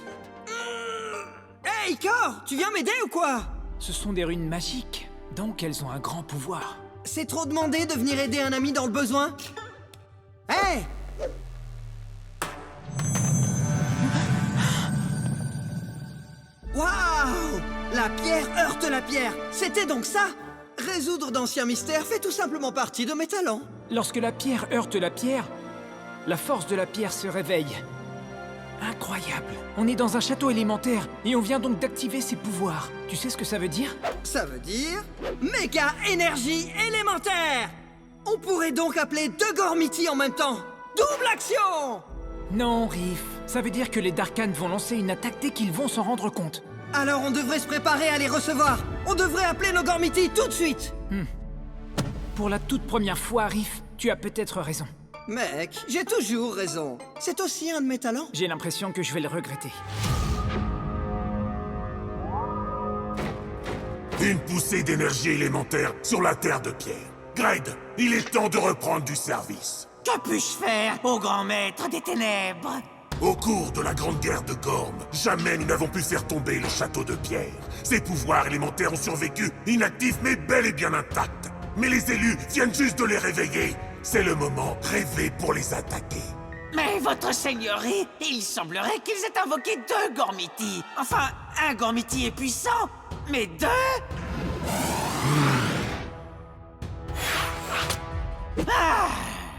S2: Hey, Icor, tu viens m'aider ou quoi?
S4: Ce sont des runes magiques, donc elles ont un grand pouvoir.
S2: C'est trop demandé de venir aider un ami dans le besoin? Hey! Waouh! La pierre heurte la pierre! C'était donc ça? Résoudre d'anciens mystères fait tout simplement partie de mes talents.
S4: Lorsque la pierre heurte la pierre, la force de la pierre se réveille. Incroyable! On est dans un château élémentaire, et on vient donc d'activer ses pouvoirs. Tu sais ce que ça veut dire?
S2: Ça veut dire... méga énergie élémentaire! On pourrait donc appeler deux Gormiti en même temps! Double action!
S4: Non, Riff. Ça veut dire que les Darkans vont lancer une attaque dès qu'ils vont s'en rendre compte.
S2: Alors on devrait se préparer à les recevoir. On devrait appeler nos Gormiti tout de suite.
S4: Pour la toute première fois, Riff, tu as peut-être raison.
S2: Mec, j'ai toujours raison. C'est aussi un de mes talents.
S4: J'ai l'impression que je vais le regretter.
S6: Une poussée d'énergie élémentaire sur la terre de pierre. Gred, il est temps de reprendre du service.
S9: Que puis-je faire, ô grand maître des ténèbres?
S6: Au cours de la Grande Guerre de Gorm, jamais nous n'avons pu faire tomber le château de pierre. Ses pouvoirs élémentaires ont survécu, inactifs mais bel et bien intacts. Mais les élus viennent juste de les réveiller. C'est le moment rêvé pour les attaquer.
S9: Mais votre seigneurie, il semblerait qu'ils aient invoqué deux Gormiti. Enfin, un Gormiti est puissant, mais deux?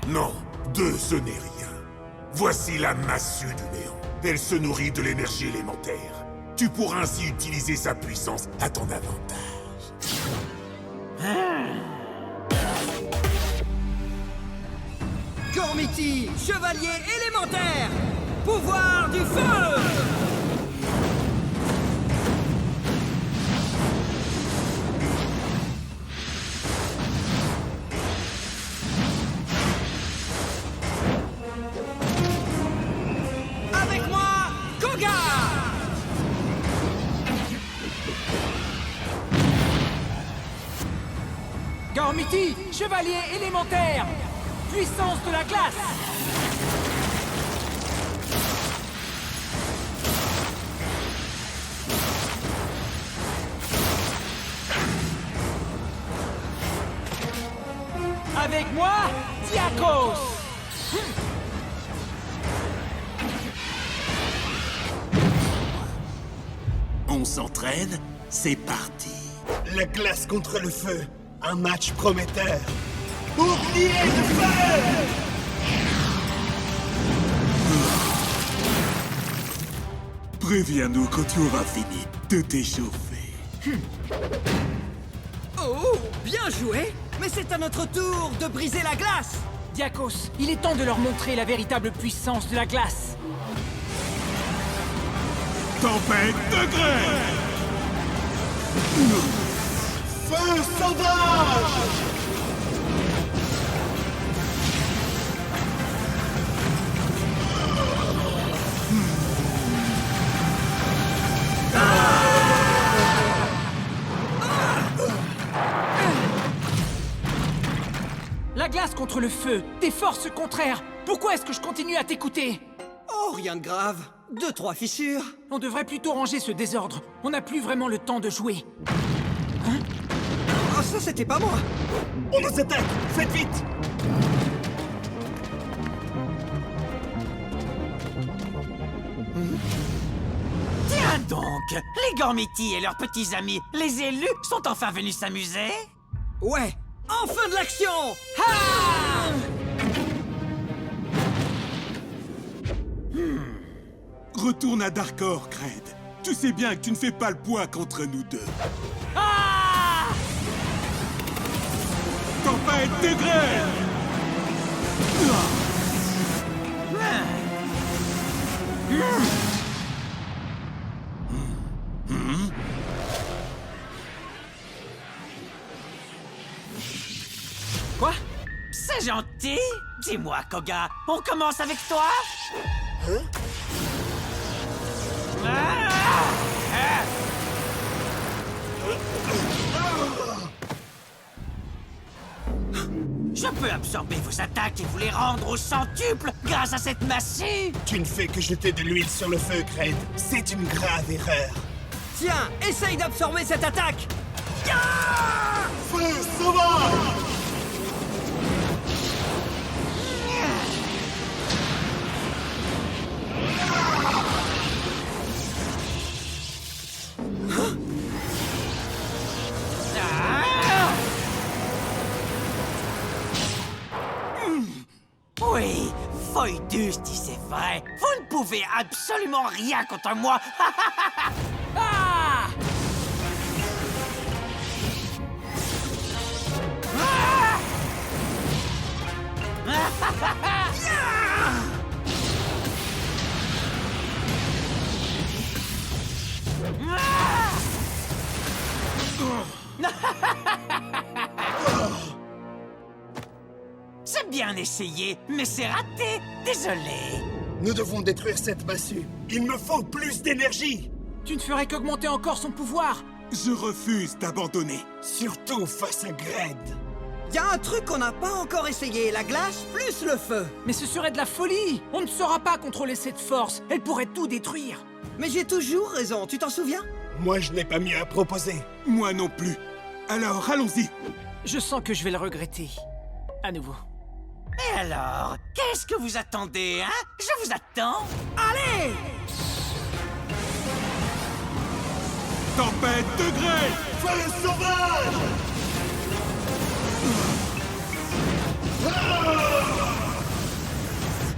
S6: Non, deux ce n'est rien. Voici la massue du néant. Elle se nourrit de l'énergie élémentaire. Tu pourras ainsi utiliser sa puissance à ton avantage.
S2: Gormiti, chevalier élémentaire! Pouvoir du feu! Avec moi, Koga!
S4: Gormiti, chevalier élémentaire! Puissance de la glace! Avec moi, Diakos!
S13: On s'entraîne? C'est parti! La glace contre le feu! Un match prometteur! Bouclier de feu! Préviens-nous quand tu auras fini de t'échauffer.
S2: Oh, bien joué! Mais c'est à notre tour de briser la glace!
S4: Diakos, il est temps de leur montrer la véritable puissance de la glace.
S13: Tempête de grêle! Feu sauvage!
S4: La glace contre le feu, des forces contraires. Pourquoi est-ce que je continue à t'écouter?
S2: Oh, rien de grave. 2-3 fissures.
S4: On devrait plutôt ranger ce désordre. On n'a plus vraiment le temps de jouer.
S2: Oh, ça, c'était pas moi.
S13: On nous attaque! Faites vite!
S9: Tiens donc, les Gormiti et leurs petits amis, les élus, sont enfin venus s'amuser?
S2: Ouais, enfin de l'action!
S13: Retourne à Darkor, Gred. Tu sais bien que tu ne fais pas le poids contre nous deux. Tempête de grêle!
S4: Quoi?
S9: C'est gentil. Dis-moi, Koga, on commence avec toi? Je peux absorber vos attaques et vous les rendre au centuple grâce à cette massue.
S13: Tu ne fais que jeter de l'huile sur le feu, Gred. C'est une grave erreur.
S2: Tiens, essaye d'absorber cette attaque.
S13: Feu sauvage!
S9: Oui, Voidus dit c'est vrai. Vous ne pouvez absolument rien contre moi. Ah! C'est bien essayé, mais c'est raté. Désolé.
S13: Nous devons détruire cette massue. Il me faut plus d'énergie.
S4: Tu ne ferais qu'augmenter encore son pouvoir.
S13: Je refuse d'abandonner. Surtout face à Gred.
S2: Y a un truc qu'on n'a pas encore essayé, la glace plus le feu.
S4: Mais ce serait de la folie. On ne saura pas contrôler cette force. Elle pourrait tout détruire.
S2: Mais j'ai toujours raison, tu t'en souviens?
S13: Moi, je n'ai pas mieux à proposer.
S6: Moi non plus. Alors, allons-y.
S4: Je sens que je vais le regretter. À nouveau.
S9: Et alors, qu'est-ce que vous attendez, hein? Je vous attends.
S2: Allez!
S6: Tempête de grêle!
S13: Feu sauvage!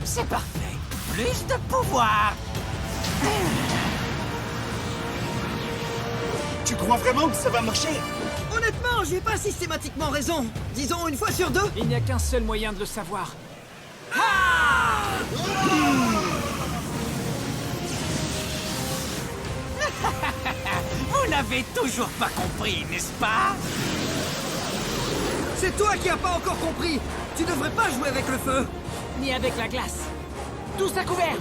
S9: C'est parfait. Plus de pouvoir.
S13: Tu crois vraiment que ça va marcher?
S2: Honnêtement, j'ai pas systématiquement raison. Disons une fois sur deux.
S4: Il n'y a qu'un seul moyen de le savoir.
S9: Vous n'avez toujours pas compris, n'est-ce pas?
S2: C'est toi qui as pas encore compris. Tu devrais pas jouer avec le feu.
S4: Ni avec la glace. Tous à couvert.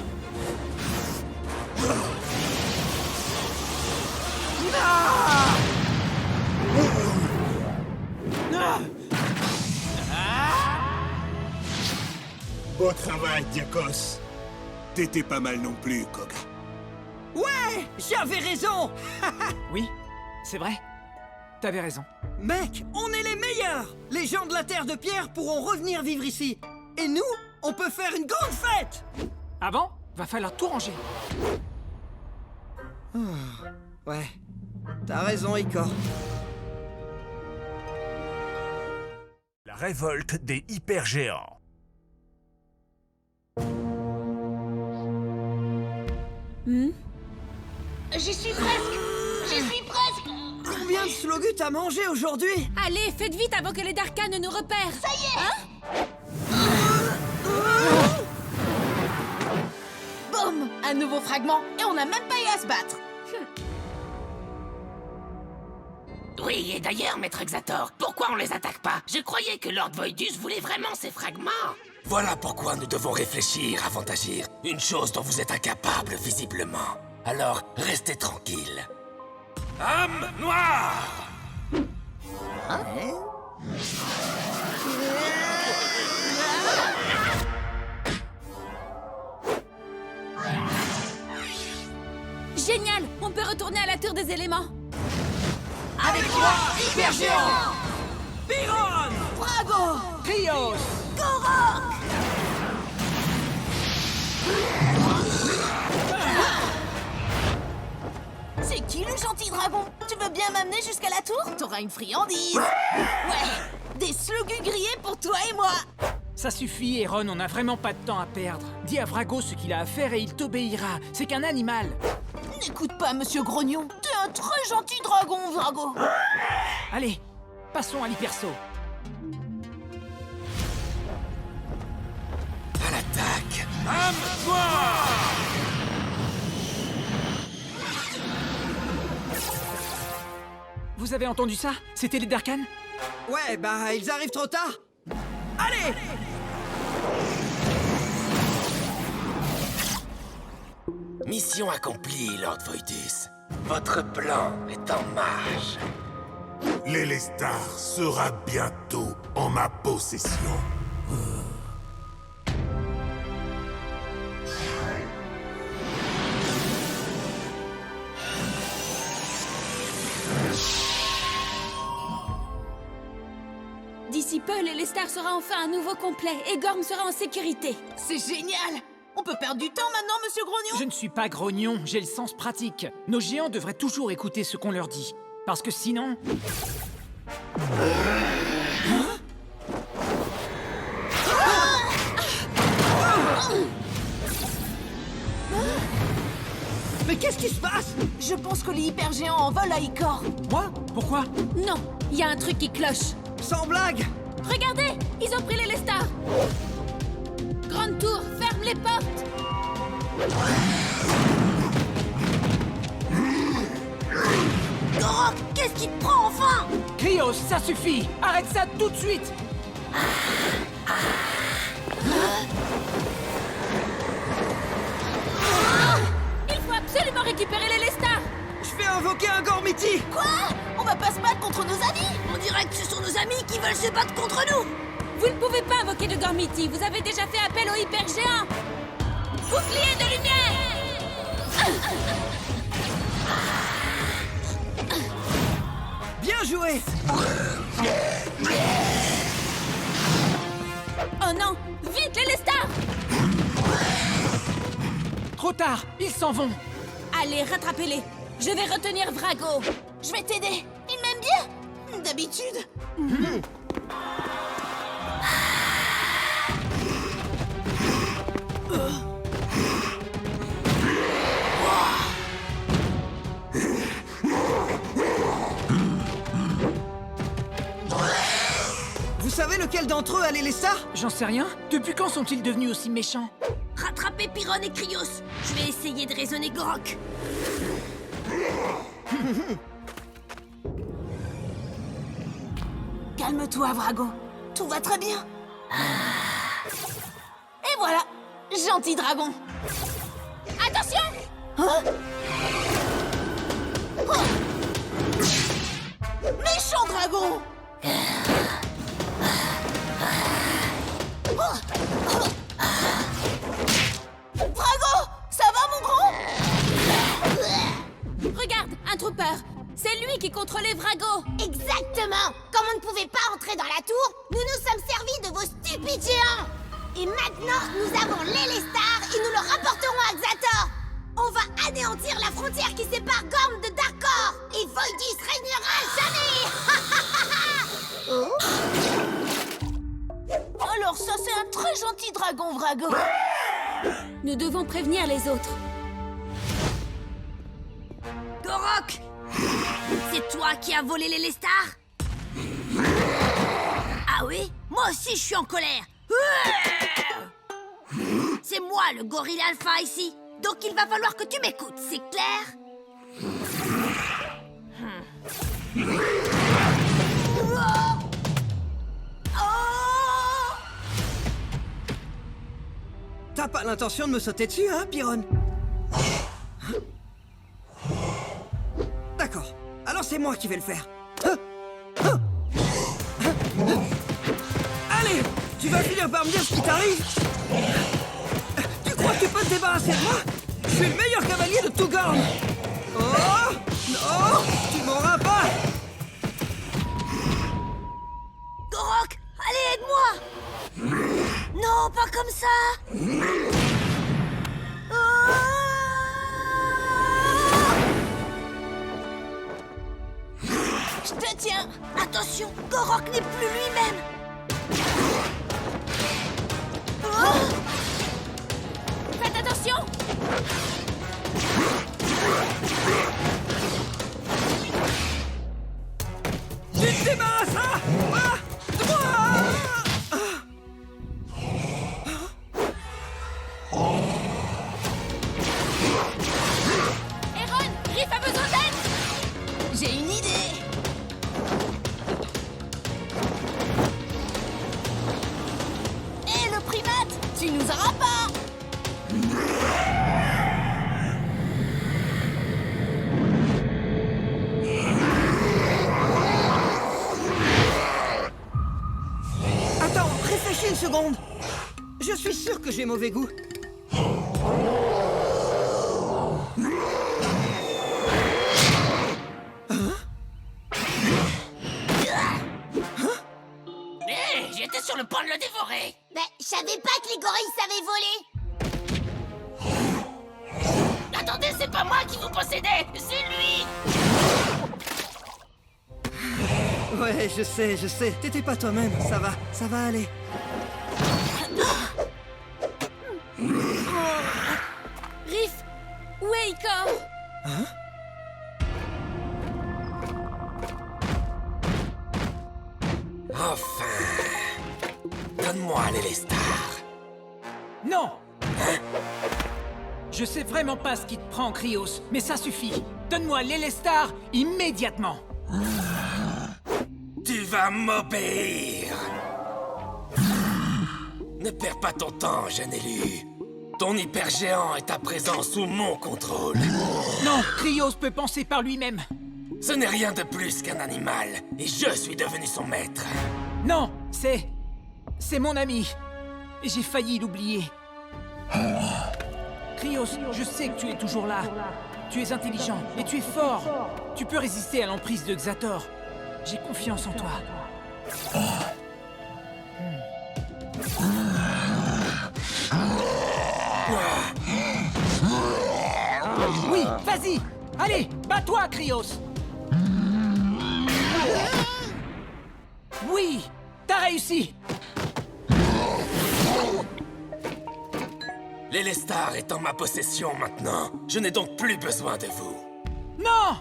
S13: Beau travail, Diakos.
S6: T'étais pas mal non plus, Koga.
S2: Ouais, j'avais raison.
S4: Oui, c'est vrai. T'avais raison.
S2: Mec, on est les meilleurs. Les gens de la Terre de Pierre pourront revenir vivre ici. Et nous, on peut faire une grande fête.
S4: Avant, va falloir tout ranger.
S2: Ouais, t'as raison, Icor.
S14: La révolte des hypergéants.
S11: J'y suis presque. J'y suis presque.
S2: Combien de slogus t'as mangé aujourd'hui?
S3: Allez, faites vite avant que les Darkans ne nous repèrent.
S11: Ça y est. Boum. Un nouveau fragment et on n'a même pas eu à se battre.
S7: Oui, et d'ailleurs, Maître Exator, pourquoi on les attaque pas? Je croyais que Lord Voidus voulait vraiment ces fragments. Voilà pourquoi nous devons réfléchir avant d'agir. Une chose dont vous êtes incapable, visiblement. Alors, restez tranquille. Âme noire!
S3: Génial! On peut retourner à la tour des éléments.
S11: Avec moi, hypergéant.
S2: Piron!
S11: Brago.
S4: Krios!
S11: Korok. C'est qui le gentil dragon? Tu veux bien m'amener jusqu'à la tour? T'auras une friandise. Ouais, des slogus grillés pour toi et moi.
S4: Ça suffit, Eron, on n'a vraiment pas de temps à perdre. Dis à Vrago ce qu'il a à faire et il t'obéira. C'est qu'un animal.
S11: N'écoute pas, Monsieur Grognon. T'es un très gentil dragon, Vrago.
S4: Allez, passons à l'hypersaut.
S7: À l'attaque! Âme noire!
S4: Vous avez entendu ça? C'était les Darkans?
S2: Ouais, bah, ils arrivent trop tard. Allez!
S7: Mission accomplie, Lord Voidus. Votre plan est en marche.
S6: L'Élestar sera bientôt en ma possession.
S3: D'ici peu, l'Élestar sera enfin à nouveau complet et Gorm sera en sécurité.
S11: C'est génial! On peut perdre du temps maintenant, monsieur Grognon?
S4: Je ne suis pas grognon, j'ai le sens pratique. Nos géants devraient toujours écouter ce qu'on leur dit. Parce que sinon...
S2: Mais qu'est-ce qui se passe?
S11: Je pense que les hypergéants en volent à Icor.
S4: Moi? Pourquoi?
S3: Non, il y a un truc qui cloche.
S2: Sans blague!
S3: Regardez, ils ont pris l'Élestar. Grande tour, ferme les portes.
S11: Gorok, qu'est-ce qui te prend enfin?
S4: Krios, ça suffit! Arrête ça tout de suite!
S3: Il faut absolument récupérer l'Élestar.
S2: Je vais invoquer un Gormiti!
S11: Quoi? On va pas se battre contre nos amis? On dirait que ce sont nos amis qui veulent se battre contre nous!
S3: Vous ne pouvez pas invoquer de Gormiti, vous avez déjà fait appel aux hypergéants. Bouclier de lumière!
S2: Bien joué!
S3: Oh non! Vite, l'Élestar!
S4: Trop tard, ils s'en vont!
S3: Allez, rattrapez-les. Je vais retenir Vrago.
S11: Je vais t'aider. Il m'aime bien. D'habitude.
S2: Vous savez lequel d'entre eux a l'Élestar?
S4: J'en sais rien. Depuis quand sont-ils devenus aussi méchants?
S11: Rattrapez Pyron et Krios. Je vais essayer de raisonner Gorok. Calme-toi, Vrago. Tout va très bien. Et voilà, gentil dragon.
S3: Attention!
S11: Hein? Oh! Méchant dragon! Vrago! Ça va, mon grand?
S3: Regarde, un trooper. C'est lui qui contrôlait Vrago.
S15: Exactement! Comme on ne pouvait pas entrer dans la tour, nous nous sommes servis de vos stupides géants! Et maintenant, nous avons l'Élestar et nous le rapporterons à Xator! On va anéantir la frontière qui sépare Gorm de Darkor! Et Voidis régnera à jamais!
S11: Alors ça, c'est un très gentil dragon, Vrago.
S3: Nous devons prévenir les autres.
S11: Gorok! C'est toi qui as volé l'Élestar? Ah oui? Moi aussi, je suis en colère. C'est moi, le gorille alpha, ici. Donc il va falloir que tu m'écoutes, c'est clair?
S2: T'as pas l'intention de me sauter dessus, hein, Pyron? D'accord. Alors c'est moi qui vais le faire. Allez! Tu vas finir par me dire ce qui t'arrive? Tu crois que tu peux te débarrasser de moi? Je suis le meilleur cavalier de tout Gorm! Oh! Non! Tu m'auras pas!
S11: Gorok, allez, aide-moi! Non, pas comme ça! Je te tiens! Attention, Gorok n'est plus lui-même!
S3: Faites attention!
S2: Tu te débarrasseras de moi!
S3: Erron, Griff a besoin d'aide!
S11: J'ai une idée! Hé, le primate! Tu nous auras pas!
S2: seconde. Je suis sûr que j'ai mauvais goût.
S9: Hé, j'étais sur le point de le dévorer.
S15: Ben, je savais pas que les gorilles savaient voler.
S9: Attendez, c'est pas moi qui vous possédez, c'est lui.
S2: Ouais, je sais. T'étais pas toi-même, ça va aller.
S3: Riff, où est Icor?
S2: Hein?
S7: Enfin. Donne-moi l'Élestar.
S4: Non! Je sais vraiment pas ce qui te prend, Krios, mais ça suffit. Donne-moi l'Élestar immédiatement.
S7: Tu vas m'obéir. Ne perds pas ton temps, jeune élu. Ton hyper-géant est à présent sous mon contrôle.
S4: Non, Krios peut penser par lui-même.
S7: Ce n'est rien de plus qu'un animal, et je suis devenu son maître.
S4: Non, c'est mon ami. J'ai failli l'oublier. Krios, je sais que tu es toujours là. Tu es intelligent, et tu es fort. Tu peux résister à l'emprise de Xator. J'ai confiance en toi. Oui, vas-y! Allez, bats-toi, Krios! Oui! T'as réussi!
S7: L'Élestar est en ma possession maintenant. Je n'ai donc plus besoin de vous.
S4: Non!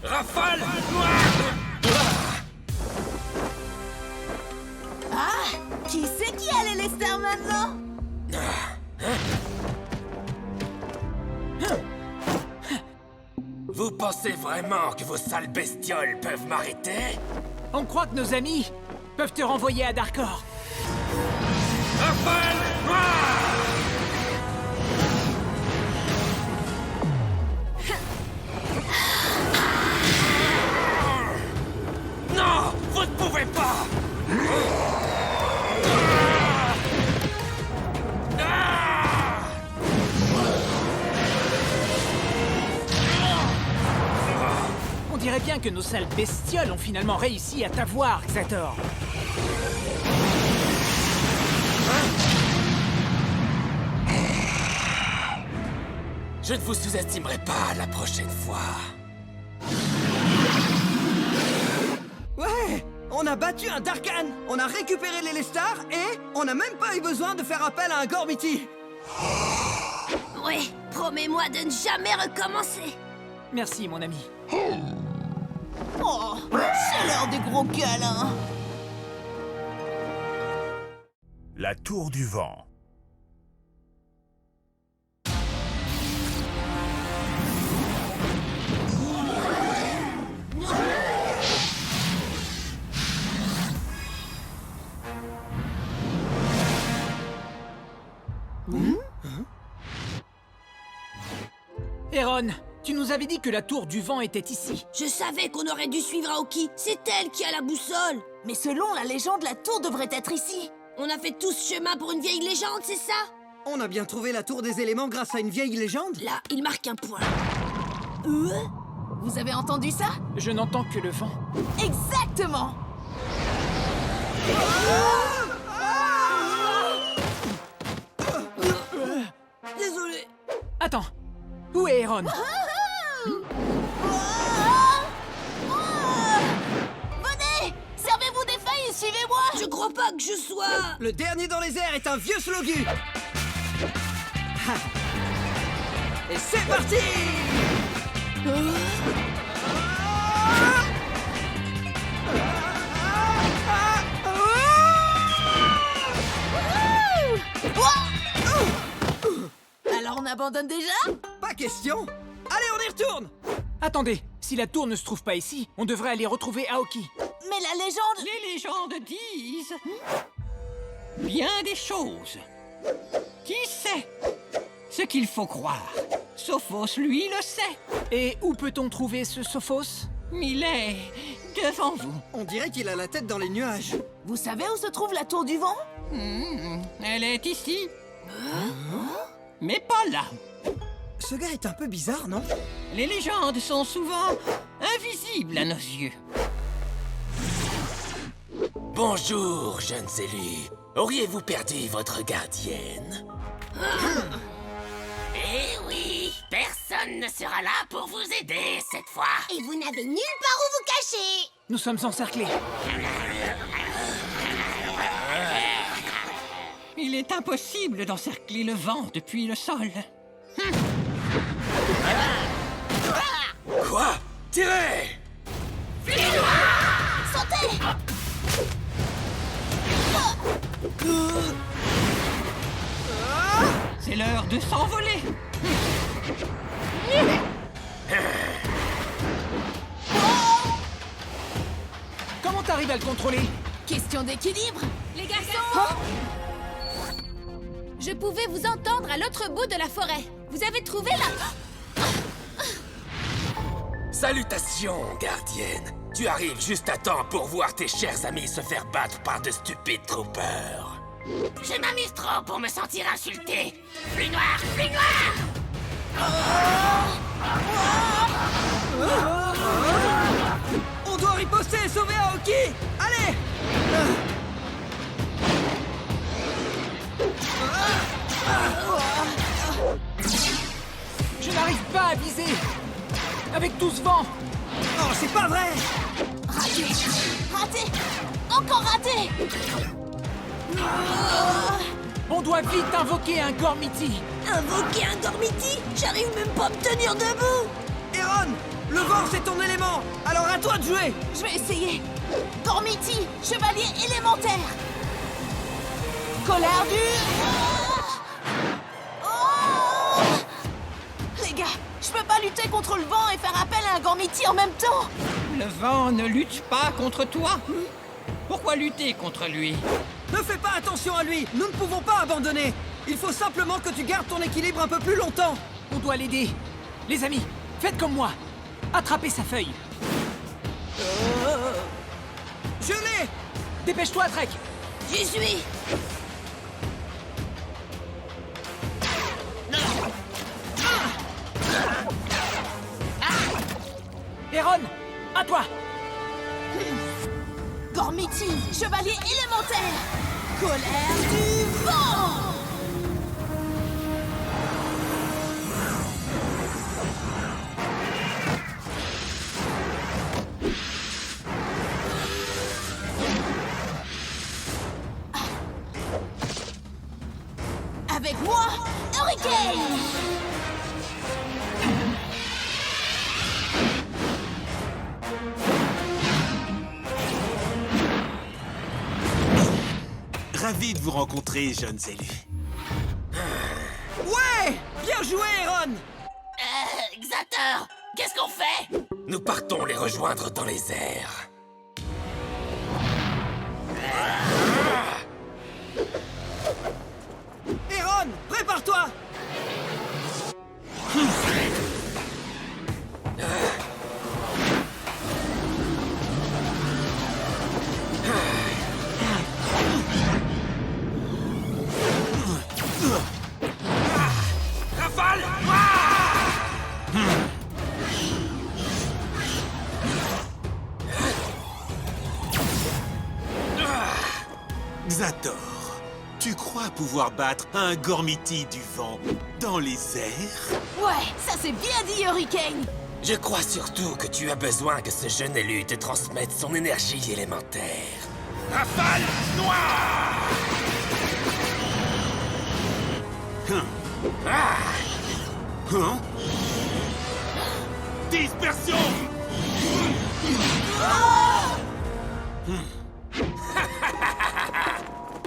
S7: Rafale!
S5: Ah! Qui c'est qui a l'Élestar maintenant?
S7: Vous pensez vraiment que vos sales bestioles peuvent m'arrêter?
S4: On croit que nos amis peuvent te renvoyer à Darkor.
S7: Rafale! Non! Vous ne pouvez pas!
S4: On dirait bien que nos sales bestioles ont finalement réussi à t'avoir, Xator.
S7: Je ne vous sous-estimerai pas la prochaine fois.
S2: Ouais, on a battu un Darkan, on a récupéré l'Élestar et on n'a même pas eu besoin de faire appel à un Gormiti.
S11: Ouais, promets-moi de ne jamais recommencer.
S4: Merci, mon ami.
S5: Oh, c'est l'heure des gros câlins.
S14: La Tour du Vent.
S4: Erron, tu nous avais dit que la Tour du Vent était ici.
S11: Je savais qu'on aurait dû suivre Aoki. C'est elle qui a la boussole.
S5: Mais selon la légende, la tour devrait être ici.
S11: On a fait tout ce chemin pour une vieille légende, c'est ça?
S2: On a bien trouvé la Tour des éléments grâce à une vieille légende.
S11: Là, il marque un point.
S5: Vous avez entendu ça?
S4: Je n'entends que le vent.
S5: Exactement.
S11: Désolé.
S4: Attends, où est Erron?
S5: Venez! Servez-vous des feuilles et suivez-moi!
S11: Je crois pas que je sois...
S2: Le dernier dans les airs est un vieux slogu. Et c'est parti!
S5: Alors on abandonne déjà?
S2: Pas question. Allez, on y retourne.
S4: Attendez, si la tour ne se trouve pas ici, on devrait aller retrouver Aoki.
S5: Mais la légende...
S9: Les légendes disent bien des choses. Qui sait ce qu'il faut croire? Sophos, lui, le sait.
S4: Et où peut-on trouver ce Sophos?
S9: Il est devant vous.
S2: On dirait qu'il a la tête dans les nuages.
S5: Vous savez où se trouve la tour du vent?
S9: Elle est ici. Mais pas là.
S2: Ce gars est un peu bizarre, non?
S9: Les légendes sont souvent invisibles à nos yeux.
S7: Bonjour, jeunes élus. Auriez-vous perdu votre gardienne?
S15: Eh oui, personne ne sera là pour vous aider cette fois. Et vous n'avez nulle part où vous cacher.
S4: Nous sommes encerclés.
S9: Il est impossible d'encercler le vent depuis le sol.
S7: Quoi? Tirez!
S15: Sautez!
S9: C'est l'heure de s'envoler.
S4: Comment t'arrives à le contrôler?
S3: Question d'équilibre. Les garçons! Je pouvais vous entendre à l'autre bout de la forêt. Vous avez trouvé la...
S7: Salutations, gardienne. Tu arrives juste à temps pour voir tes chers amis se faire battre par de stupides troopers.
S15: Je m'amuse trop pour me sentir insulté. Pluie noire, pluie noire!
S2: On doit riposter et sauver Aoki! Allez!
S4: Je n'arrive pas à viser. Avec tout ce vent.
S2: Oh, c'est pas vrai!
S5: Raté! Raté! Encore raté!
S4: On doit vite invoquer un Gormiti.
S11: Invoquer un Gormiti? J'arrive même pas à me tenir debout.
S2: Eron, le vent c'est ton élément. Alors à toi de jouer.
S5: Je vais essayer. Gormiti, chevalier élémentaire. Colère du... Oh! Les gars, je peux pas lutter contre le vent et faire appel à un Gormiti en même temps.
S9: Le vent ne lutte pas contre toi. Pourquoi lutter contre lui?
S2: Ne fais pas attention à lui. Nous ne pouvons pas abandonner. Il faut simplement que tu gardes ton équilibre un peu plus longtemps.
S4: On doit l'aider. Les amis, faites comme moi. Attrapez sa feuille.
S2: Je l'ai.
S4: Dépêche-toi, Trek.
S11: J'y suis.
S4: Eron, à toi.
S5: Gormiti, chevalier élémentaire. Colère du vent. Avec moi, Hurricane.
S13: Ravi de vous rencontrer, jeunes élus.
S2: Ouais! Bien joué, Eron!
S15: Xator, qu'est-ce qu'on fait?
S7: Nous partons les rejoindre dans les airs.
S2: Eron, prépare-toi!
S7: Rafale!
S13: Xator, tu crois pouvoir battre un Gormiti du vent dans les airs?
S5: Ouais, ça c'est bien dit, Hurricane.
S7: Je crois surtout que tu as besoin que ce jeune élu te transmette son énergie élémentaire. Rafale noire!
S13: Dispersion!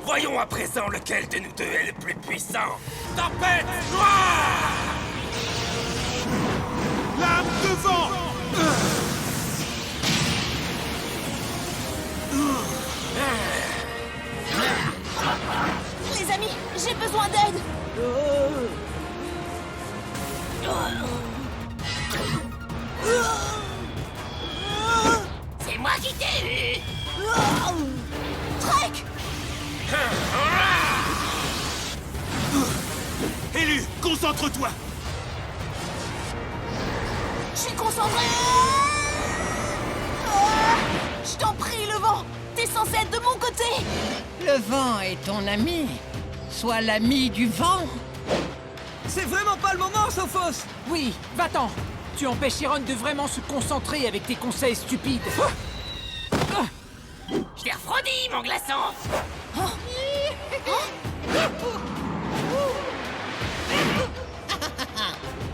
S7: Voyons à présent lequel de nous deux est le plus puissant. Tempête noire!
S13: Lame de vent!
S5: Les amis, j'ai besoin d'aide. Trek!
S13: Élu, concentre-toi!
S5: Je suis concentré! Je t'en prie, le vent! T'es censé être de mon côté!
S9: Le vent est ton ami. Sois l'ami du vent.
S2: C'est vraiment pas le moment, Sophos!
S4: Oui, va-t'en. Tu empêches Iron de vraiment se concentrer avec tes conseils stupides.
S7: Je t'ai refroidi, mon glaçon!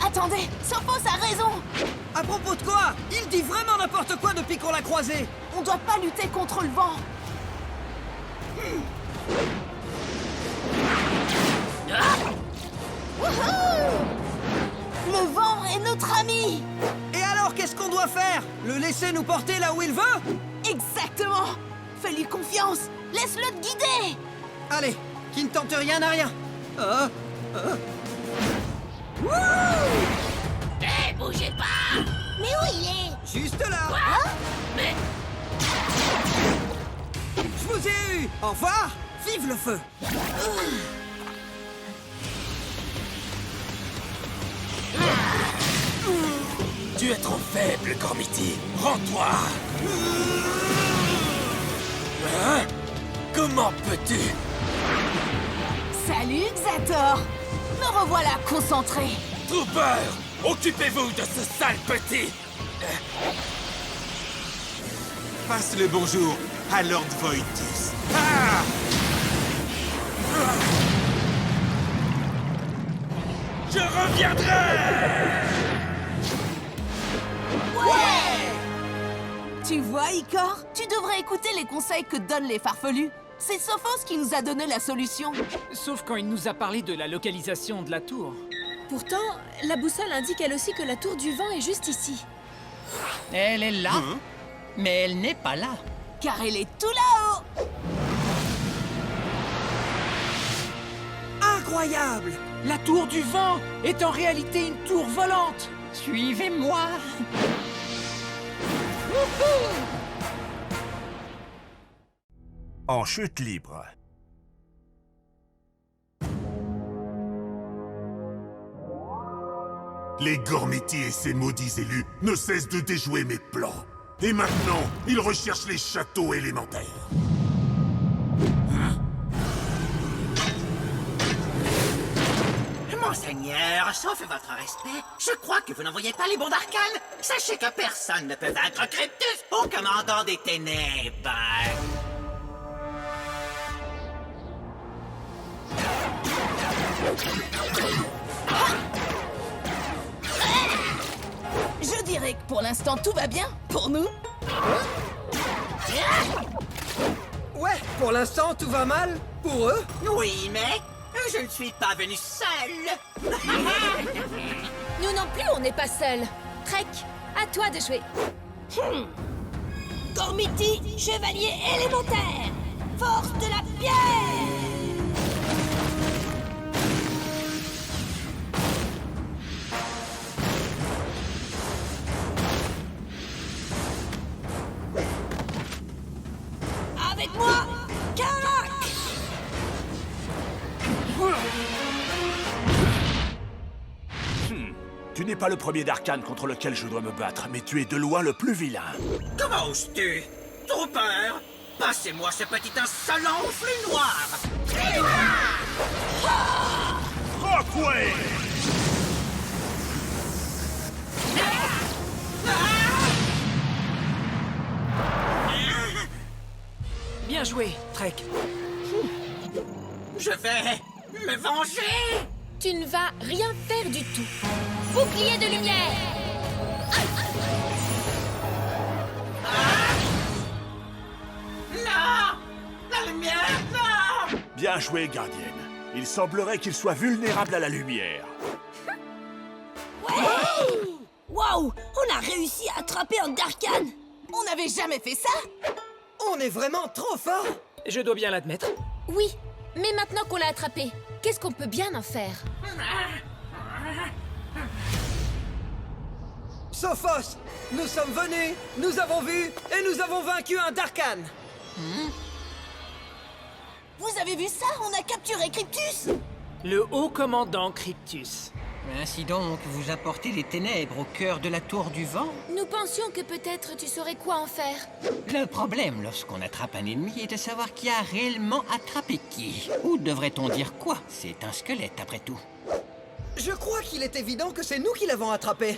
S5: Attendez, Sophos a raison!
S2: À propos de quoi? Il dit vraiment n'importe quoi depuis qu'on l'a croisé!
S5: On doit pas lutter contre le vent! Wouhou! Le vent est notre ami!
S2: Et alors, qu'est-ce qu'on doit faire? Le laisser nous porter là où il veut?
S5: Exactement! Fais-lui confiance! Laisse-le te guider!
S2: Allez, qui ne tente rien n'a rien!
S7: Hé, bougez pas!
S15: Mais où il est?
S2: Juste là!
S7: Mais...
S2: Je vous ai eu! Au revoir! Vive le feu!
S7: Tu es trop faible, Gormiti. Rends-toi! Hein? Comment peux-tu?
S5: Salut, Xator! Me revoilà concentré!
S7: Trooper! Occupez-vous de ce sale petit!
S13: Passe le bonjour à Lord Voidus.
S7: Je reviendrai!
S5: Tu vois, Icor? Tu devrais écouter les conseils que donnent les farfelus. C'est Sophos qui nous a donné la solution.
S4: Sauf quand il nous a parlé de la localisation de la tour.
S3: Pourtant, la boussole indique elle aussi que la tour du vent est juste ici.
S9: Elle est là, mais elle n'est pas là.
S5: Car elle est tout là-haut!
S2: Incroyable!
S4: La tour du vent est en réalité une tour volante.
S9: Suivez-moi.
S14: En chute libre.
S6: Les Gormiti et ses maudits élus ne cessent de déjouer mes plans. Et maintenant, ils recherchent les châteaux élémentaires.
S9: Monseigneur, sauf votre respect, je crois que vous n'envoyez pas les bons d'Arcane. Sachez que personne ne peut vaincre Cryptus, au commandant des ténèbres.
S5: Je dirais que pour l'instant tout va bien, pour nous.
S2: Ouais, pour l'instant tout va mal, pour eux.
S9: Oui, mais je ne suis pas venu seul.
S3: Nous non plus, on n'est pas seuls. Trek, à toi de jouer.
S15: Gormiti, chevalier élémentaire! Force de la pierre! Avec moi, Karak!
S14: Tu n'es pas le premier d'Arcane contre lequel je dois me battre, mais tu es de loin le plus vilain.
S9: Comment oses-tu? Trooper, passez-moi ce petit insolent au flux noir.
S14: Rockway!
S4: Bien joué, Trek.
S9: Je vais me venger.
S3: Tu ne vas rien faire du tout. Bouclier de lumière!
S9: Non! La lumière, non!
S14: Bien joué, gardienne. Il semblerait qu'il soit vulnérable à la lumière.
S15: Waouh! On a réussi à attraper un Darkhan!
S5: On n'avait jamais fait ça!
S2: On est vraiment trop fort!
S4: Je dois bien l'admettre.
S3: Oui, mais maintenant qu'on l'a attrapé, qu'est-ce qu'on peut bien en faire?
S2: Sophos, nous sommes venus, nous avons vu et nous avons vaincu un Darkhan!
S11: Vous avez vu ça? On a capturé Cryptus!
S4: Le haut commandant Cryptus.
S16: Ainsi donc, vous apportez les ténèbres au cœur de la tour du vent?
S3: Nous pensions que peut-être tu saurais quoi en faire.
S16: Le problème lorsqu'on attrape un ennemi est de savoir qui a réellement attrapé qui. Ou devrait-on dire quoi? C'est un squelette après tout.
S2: Je crois qu'il est évident que c'est nous qui l'avons attrapé.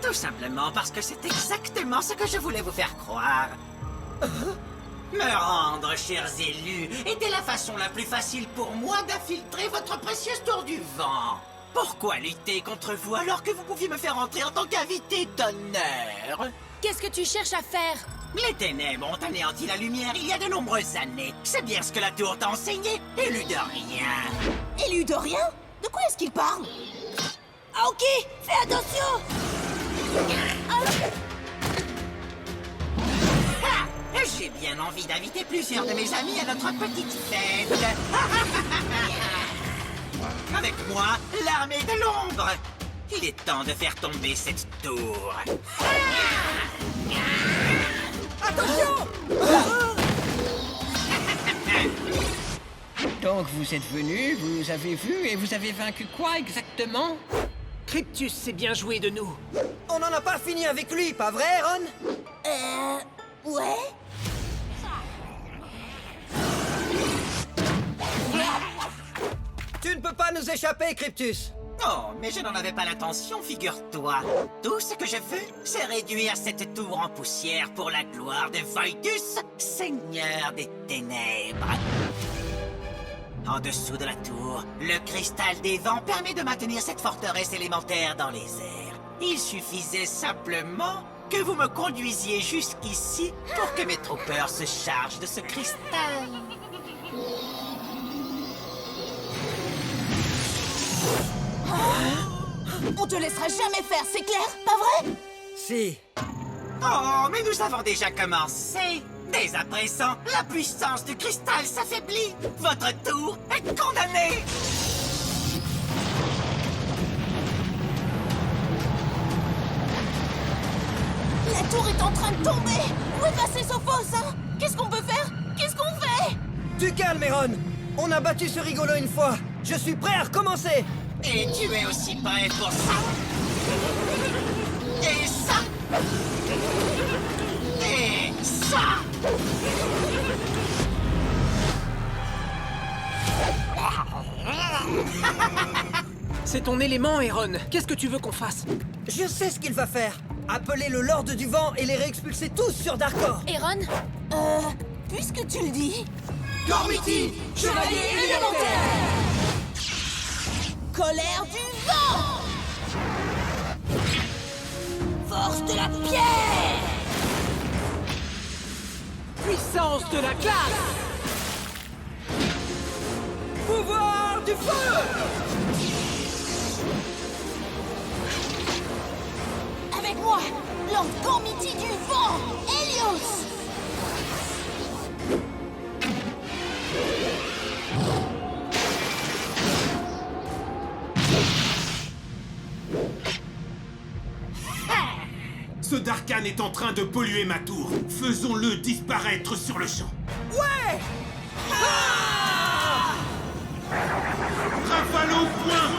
S9: Tout simplement parce que c'est exactement ce que je voulais vous faire croire. Me rendre, chers élus, était la façon la plus facile pour moi d'infiltrer votre précieuse tour du vent. Pourquoi lutter contre vous alors que vous pouviez me faire entrer en tant qu'invité d'honneur?
S3: Qu'est-ce que tu cherches à faire?
S9: Les ténèbres ont anéanti la lumière il y a de nombreuses années. C'est bien ce que la tour t'a enseigné, élu de rien.
S11: Élu de rien? De quoi est-ce qu'il parle? Aoki, fais attention!
S9: J'ai bien envie d'inviter plusieurs de mes amis à notre petite fête. Avec moi, l'armée de l'ombre. Il est temps de faire tomber cette tour.
S2: Attention!
S16: Donc vous êtes venu, vous avez vu et vous avez vaincu quoi exactement?
S4: Cryptus s'est bien joué de nous.
S2: On n'en a pas fini avec lui, pas vrai, Ron?
S11: Ouais?
S2: Tu ne peux pas nous échapper, Cryptus.
S9: Oh, mais je n'en avais pas l'intention, figure-toi. Tout ce que je veux, c'est réduire cette tour en poussière pour la gloire de Voidus, seigneur des ténèbres. En dessous de la tour, le cristal des vents permet de maintenir cette forteresse élémentaire dans les airs. Il suffisait simplement que vous me conduisiez jusqu'ici pour que mes troopers se chargent de ce cristal.
S11: On te laissera jamais faire, c'est clair? Pas vrai?
S2: Si.
S9: Oh, mais nous avons déjà commencé. Dès à présent, la puissance du cristal s'affaiblit. Votre tour est condamné.
S11: La tour est en train de tomber! Où est passé Sophos, hein? Qu'est-ce qu'on peut faire? Qu'est-ce qu'on fait?
S2: Du calme, Ron. On a battu ce rigolo une fois. Je suis prêt à recommencer.
S9: Et tu es aussi prêt pour ça? Et ça? Et ça?
S4: C'est ton élément, Aaron. Qu'est-ce que tu veux qu'on fasse?
S2: Je sais ce qu'il va faire. Appeler le Lord du Vent et les réexpulser tous sur Darkor.
S3: Aaron?
S11: Puisque tu le dis...
S9: Gormiti,
S11: chevalier élémentaire! Colère du vent! Force de la pierre!
S4: Puissance de la glace!
S2: Pouvoir du feu!
S11: Avec moi, Lord Gormiti du vent, Helios!
S6: Ce Darkan est en train de polluer ma tour. Faisons-le disparaître sur le champ.
S2: Ouais!
S6: Rafale au point!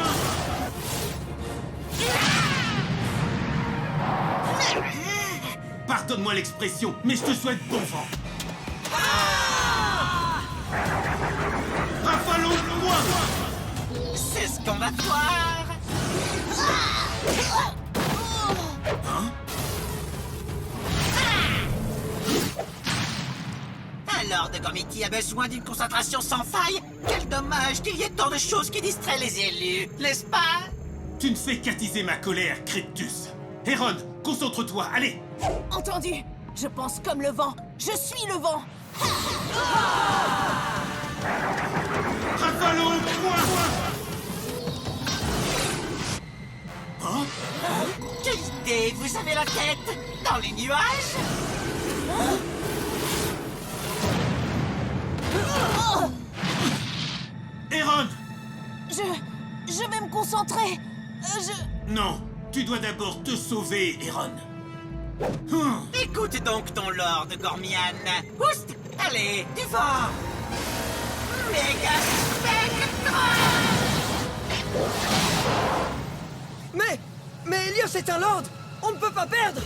S6: Pardonne-moi l'expression, mais je te souhaite bon vent. Rafale au point!
S9: C'est ce qu'on va voir.
S6: Hein?
S9: Alors, de Gormiti a besoin d'une concentration sans faille. Quel dommage qu'il y ait tant de choses qui distraient les élus, n'est-ce pas?
S6: Tu ne fais qu'attiser ma colère, Cryptus. Aaron, concentre-toi, allez!
S11: Entendu. Je pense comme le vent. Je suis le vent.
S6: Rafale au point! Hein?
S9: Quelle idée! Vous avez la tête dans les nuages?
S6: Aaron!
S11: Je vais me concentrer.
S6: Non, tu dois d'abord te sauver, Aaron.
S9: Écoute donc ton Lord Gormian. Oust! Allez, du vent! Méga Spectre!
S2: Mais Helios est un lord! On ne peut pas perdre!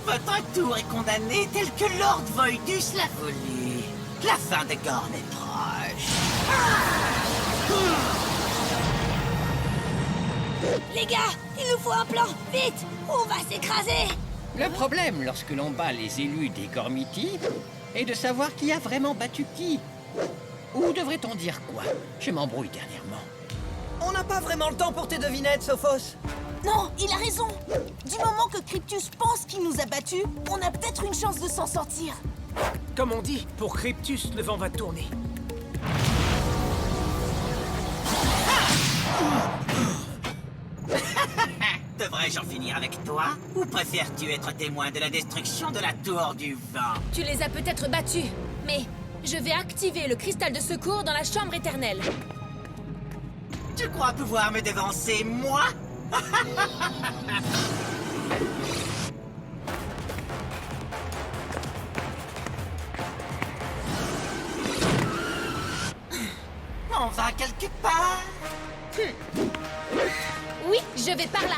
S9: Votre tour est condamné tel que Lord Voidus l'a voulu. La fin de Gorn est proche.
S11: Les gars, il nous faut un plan! Vite! On va s'écraser!
S16: Le problème lorsque l'on bat les élus des Gormiti est de savoir qui a vraiment battu qui. Ou devrait-on dire quoi? Je m'embrouille dernièrement.
S2: On n'a pas vraiment le temps pour tes devinettes, Sophos.
S5: Non, il a raison. Du moment que Cryptus pense qu'il nous a battus, on a peut-être une chance de s'en sortir.
S4: Comme on dit, pour Cryptus, le vent va tourner.
S9: Devrais-je en finir avec toi? Ou préfères-tu être témoin de la destruction de la Tour du Vent?
S3: Tu les as peut-être battus, mais je vais activer le cristal de secours dans la chambre éternelle.
S9: Tu crois pouvoir me devancer, moi? On va quelque part?
S3: Oui, je vais par là.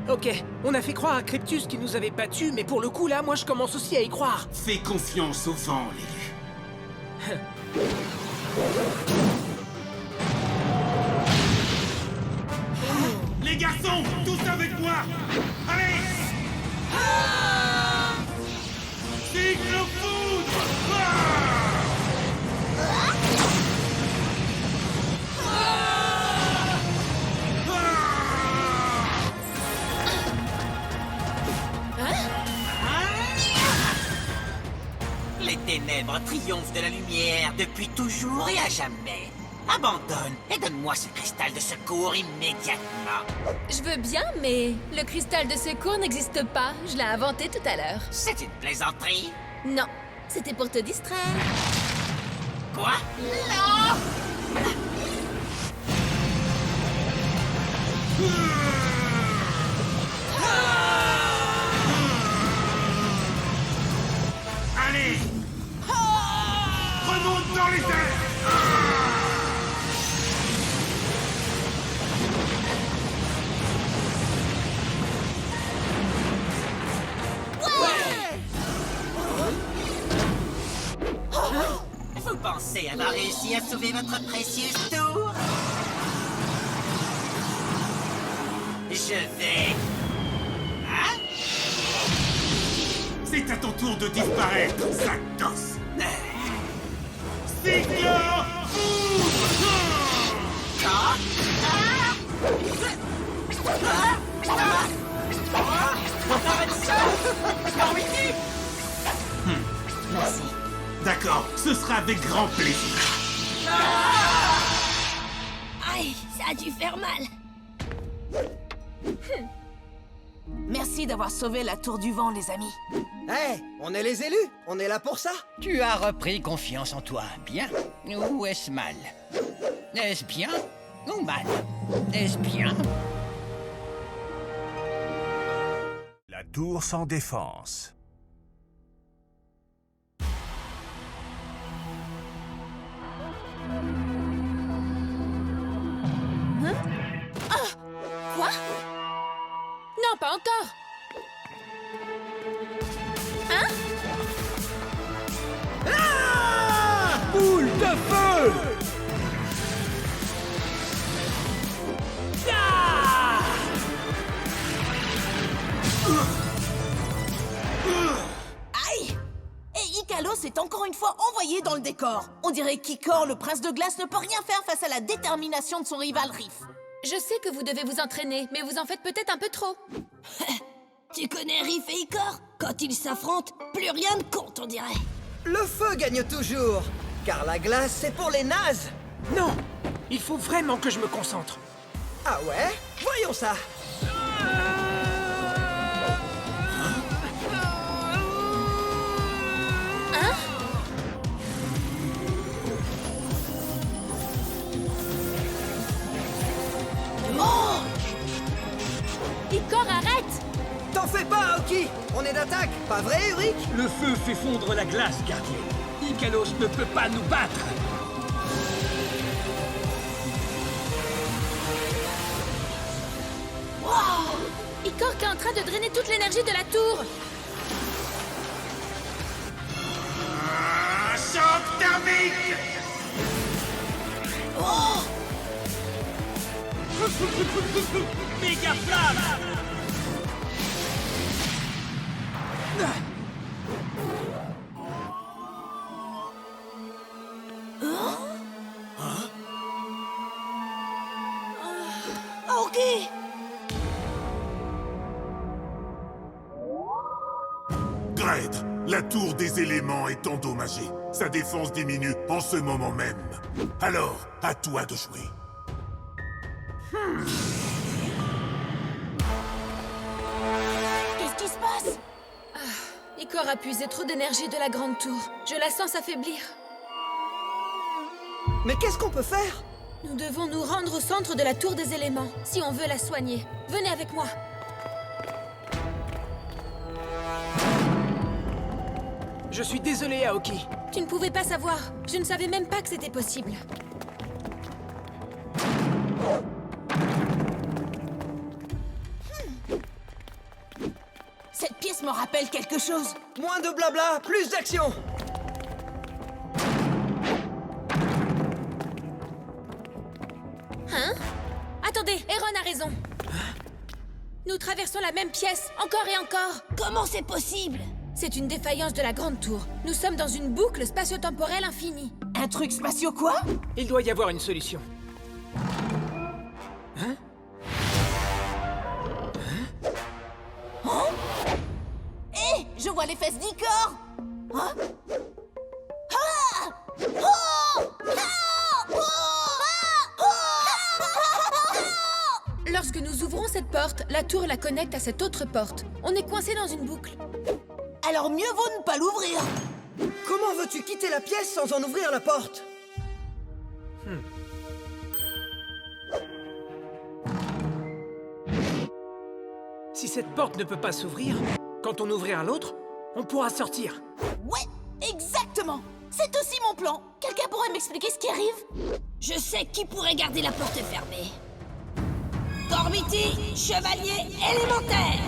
S4: Ok, on a fait croire à Cryptus qu'il nous avait battus, mais pour le coup, là, moi, je commence aussi à y croire.
S13: Fais confiance au vent, l'élu.
S12: Les garçons, tous avec moi! Allez! Cyclofoudre!
S9: Les ténèbres triomphent de la lumière depuis toujours et à jamais. Abandonne et donne-moi ce cristal de secours immédiatement.
S3: Je veux bien, mais le cristal de secours n'existe pas. Je l'ai inventé tout à l'heure.
S9: C'est une plaisanterie?
S3: Non, c'était pour te distraire.
S9: Quoi? Non!
S12: Allez! Remonte dans les airs!
S9: Vous pensez avoir réussi à sauver votre précieuse tour? Je vais... Hein?
S12: C'est à ton tour de disparaître, Zakdos!
S9: Merci.
S12: D'accord, ce sera avec grand plaisir.
S11: Aïe, ça a dû faire mal.
S5: Merci d'avoir sauvé la Tour du Vent, les amis.
S2: Hé, on est les élus, on est là pour ça.
S16: Tu as repris confiance en toi, bien? Ou est-ce mal? Est-ce bien ou mal? Est-ce bien?
S14: La tour sans défense.
S3: Quoi? Non, pas encore. Hein?
S1: Boule de feu!
S5: Aïe! Et Icalos est encore une fois envoyé dans le décor. On dirait qu'Icor, le prince de glace, ne peut rien faire face à la détermination de son rival Riff.
S3: Je sais que vous devez vous entraîner, mais vous en faites peut-être un peu trop.
S11: Tu connais Riff et Icor? Quand ils s'affrontent, plus rien ne compte, on dirait.
S2: Le feu gagne toujours, car la glace, c'est pour les nazes.
S4: Non! Il faut vraiment que je me concentre.
S2: Ah ouais? Voyons ça.
S3: Icor Igor, arrête!
S2: T'en fais pas, Aoki! On est d'attaque, pas vrai, Uric?
S7: Le feu fait fondre la glace, gardien. Ikalos ne peut pas nous battre.
S3: Wow! Igor, t'es en train de drainer toute l'énergie de la tour!
S6: Choc thermique!
S3: Oh!
S7: Méga flamme!
S11: Ok.
S6: Gred, la tour des éléments est endommagée. Sa défense diminue en ce moment même. Alors, à toi de jouer.
S3: Qu'est-ce qui se passe? Igor a puisé trop d'énergie de la grande tour. Je la sens s'affaiblir.
S2: Mais qu'est-ce qu'on peut faire?
S3: Nous devons nous rendre au centre de la tour des éléments, si on veut la soigner. Venez avec moi.
S4: Je suis désolé, Aoki.
S3: Tu ne pouvais pas savoir. Je ne savais même pas que c'était possible.
S11: Cette pièce me rappelle quelque chose.
S2: Moins de blabla, plus d'action!
S3: Hein? Attendez, Aaron a raison. Nous traversons la même pièce, encore et encore.
S11: Comment c'est possible?
S3: C'est une défaillance de la grande tour. Nous sommes dans une boucle spatio-temporelle infinie.
S11: Un truc spatio quoi?
S4: Il doit y avoir une solution. Hein?
S11: Hé, je vois les fesses d'Igor. Hein? Ah! Oh! Ah! Oh!
S3: Lorsque nous ouvrons cette porte, la tour la connecte à cette autre porte. On est coincé dans une boucle.
S11: Alors mieux vaut ne pas l'ouvrir.
S2: Comment veux-tu quitter la pièce sans en ouvrir la porte?
S4: Si cette porte ne peut pas s'ouvrir, quand on ouvrira l'autre, on pourra sortir.
S11: Ouais, exactement. C'est aussi mon plan. Quelqu'un pourrait m'expliquer ce qui arrive? Je sais qui pourrait garder la porte fermée. Gormiti, chevalier élémentaire,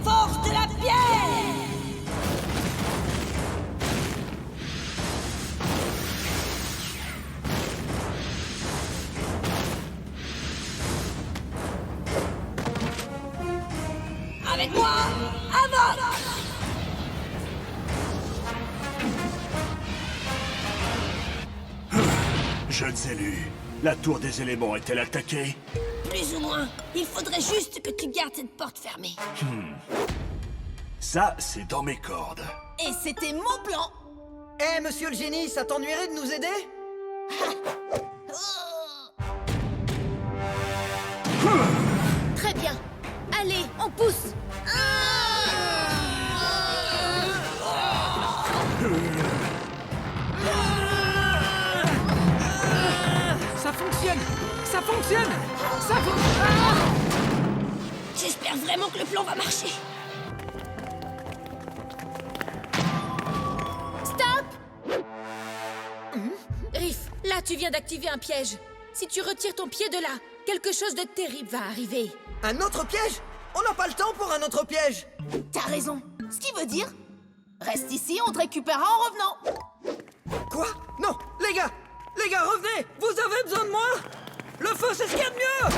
S11: force de la pierre! Avec moi, avance!
S14: Jeunes élus, la tour des éléments est-elle attaquée?
S11: Plus ou moins. Il faudrait juste que tu gardes cette porte fermée.
S14: Ça, c'est dans mes cordes.
S11: Et c'était mon plan.
S2: Eh, monsieur le génie, ça t'ennuierait de nous aider?
S3: Très bien. Allez, on pousse.
S4: Ça fonctionne! Ça fonctionne! Ça fonctionne!
S11: J'espère vraiment que le plan va marcher.
S3: Stop! Riff, là tu viens d'activer un piège. Si tu retires ton pied de là, quelque chose de terrible va arriver.
S2: Un autre piège? On n'a pas le temps pour un autre piège!
S11: T'as raison. Ce qui veut dire... Reste ici, on te récupérera en revenant.
S2: Quoi? Non! Les gars, revenez! Vous avez besoin de moi? Le feu, c'est ce qu'il y a de mieux!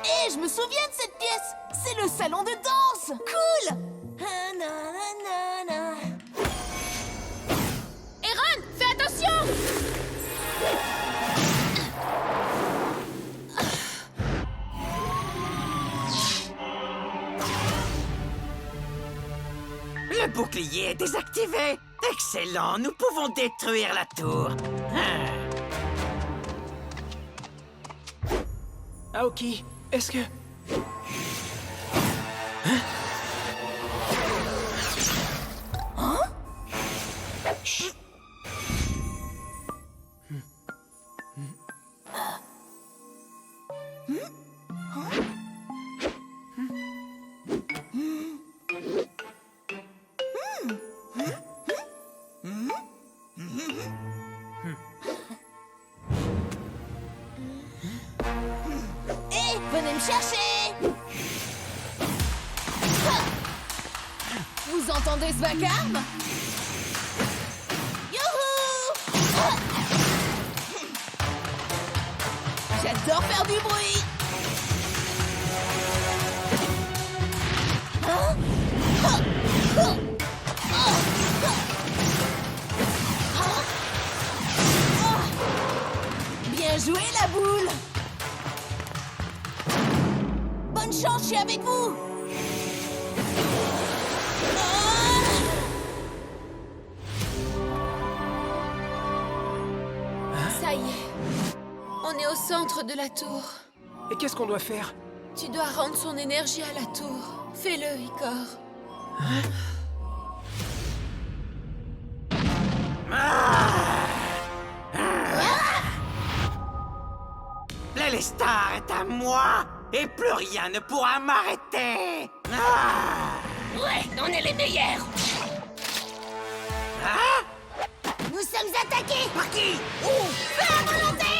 S11: Hé, je me souviens de cette pièce. C'est le salon de danse. Cool.
S3: Aaron, fais attention!
S9: Le bouclier est désactivé. Excellent, nous pouvons détruire la tour.
S4: Aoki, est-ce que...
S3: entendez ce vacarme?
S11: Youhou! J'adore faire du bruit. Bien joué, la boule. Bonne chance, je suis avec vous.
S3: Ça y est. On est au centre de la tour.
S4: Et qu'est-ce qu'on doit faire?
S3: Tu dois rendre son énergie à la tour. Fais-le, Icor.
S9: L'Élestar est à moi et plus rien ne pourra m'arrêter.
S11: Ouais, on est les meilleurs.
S15: Nous sommes attaqués!
S9: Par qui?
S15: Où? Feu à volonté!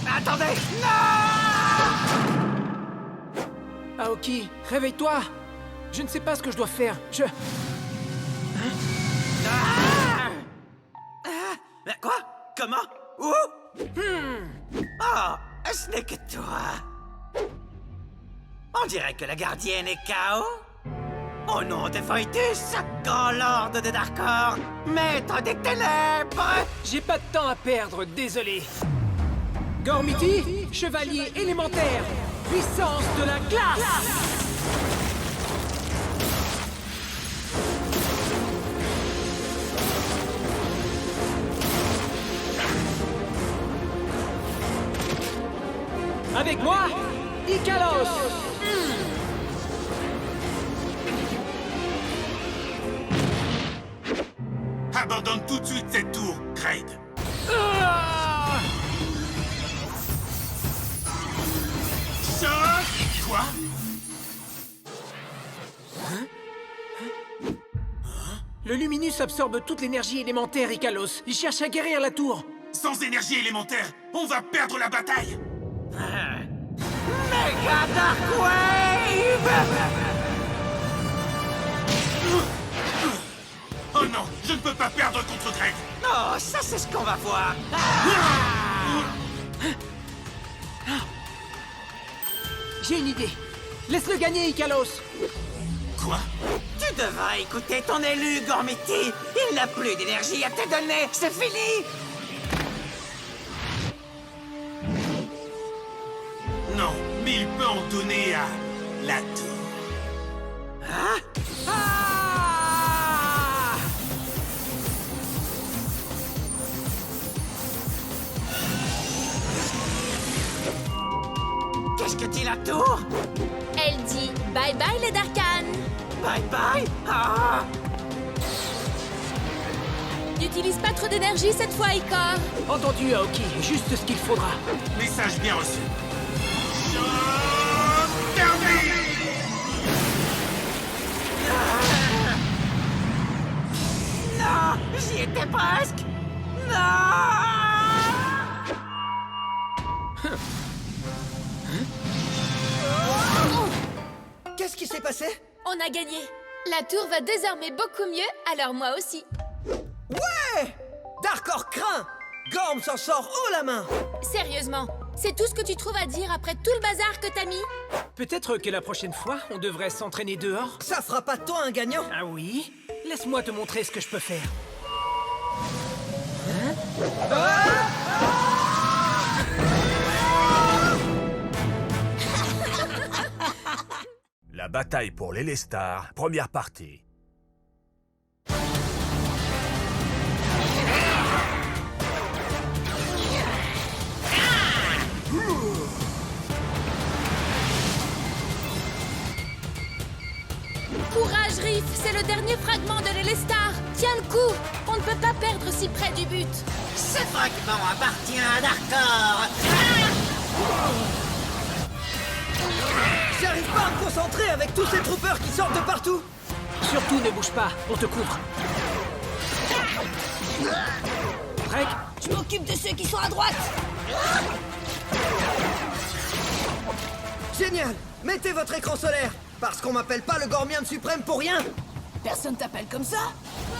S9: Attendez! Non!
S4: Aoki, réveille-toi! Je ne sais pas ce que je dois faire.
S9: Quoi? Comment? Où? Oh, ce n'est que toi. On dirait que la gardienne est KO. Au nom de Voidus, grand lord de Darkor, maître des ténèbres!
S4: J'ai pas de temps à perdre, désolé. Gormiti, chevalier élémentaire, puissance de la glace! Avec moi, Ikalos!
S6: Abandonne tout de suite cette tour, Kraid. Choc! Quoi?
S4: Le Luminus absorbe toute l'énergie élémentaire, Ikalos. Il cherche à guérir la tour.
S6: Sans énergie élémentaire, on va perdre la bataille.
S9: Mega Darkwave!
S6: Oh non, je ne peux pas perdre contre Kraid.
S9: Oh, ça c'est ce qu'on va voir.
S4: J'ai une idée. Laisse-le gagner, Ikalos.
S6: Quoi?
S9: Tu devrais écouter ton élu, Gormiti. Il n'a plus d'énergie à te donner. C'est fini.
S6: Non, mais il peut en donner à la tour.
S9: Hein? Qu'est-ce que dit la tour?
S3: Elle dit bye bye les Darkhan.
S9: Bye bye? Ah!
S3: N'utilise pas trop d'énergie cette fois, Icor.
S4: Entendu, Aoki. Juste ce qu'il faudra.
S6: Message bien reçu.
S9: Non! J'y étais presque! Non!
S2: Qu'est-ce qui s'est passé?
S3: On a gagné. La tour va désormais beaucoup mieux, alors moi aussi.
S2: Ouais! Darkor craint! Gorm s'en sort haut la main!
S3: Sérieusement, c'est tout ce que tu trouves à dire après tout le bazar que t'as mis?
S4: Peut-être que la prochaine fois, on devrait s'entraîner dehors.
S2: Ça fera pas de toi un gagnant!
S4: Ah oui? Laisse-moi te montrer ce que je peux faire.
S14: La bataille pour l'Élestar, première partie.
S3: Courage, Riff, c'est le dernier fragment de l'Élestar. Tiens le coup, on ne peut pas perdre si près du but.
S9: Ce fragment appartient à Darkor.
S2: J'arrive pas à me concentrer avec tous ces troopers qui sortent de partout!
S4: Surtout ne bouge pas, on te couvre. Drake,
S11: Je m'occupe de ceux qui sont à droite.
S2: Génial! Mettez votre écran solaire! Parce qu'on m'appelle pas le Gormium suprême pour rien!
S11: Personne t'appelle comme ça?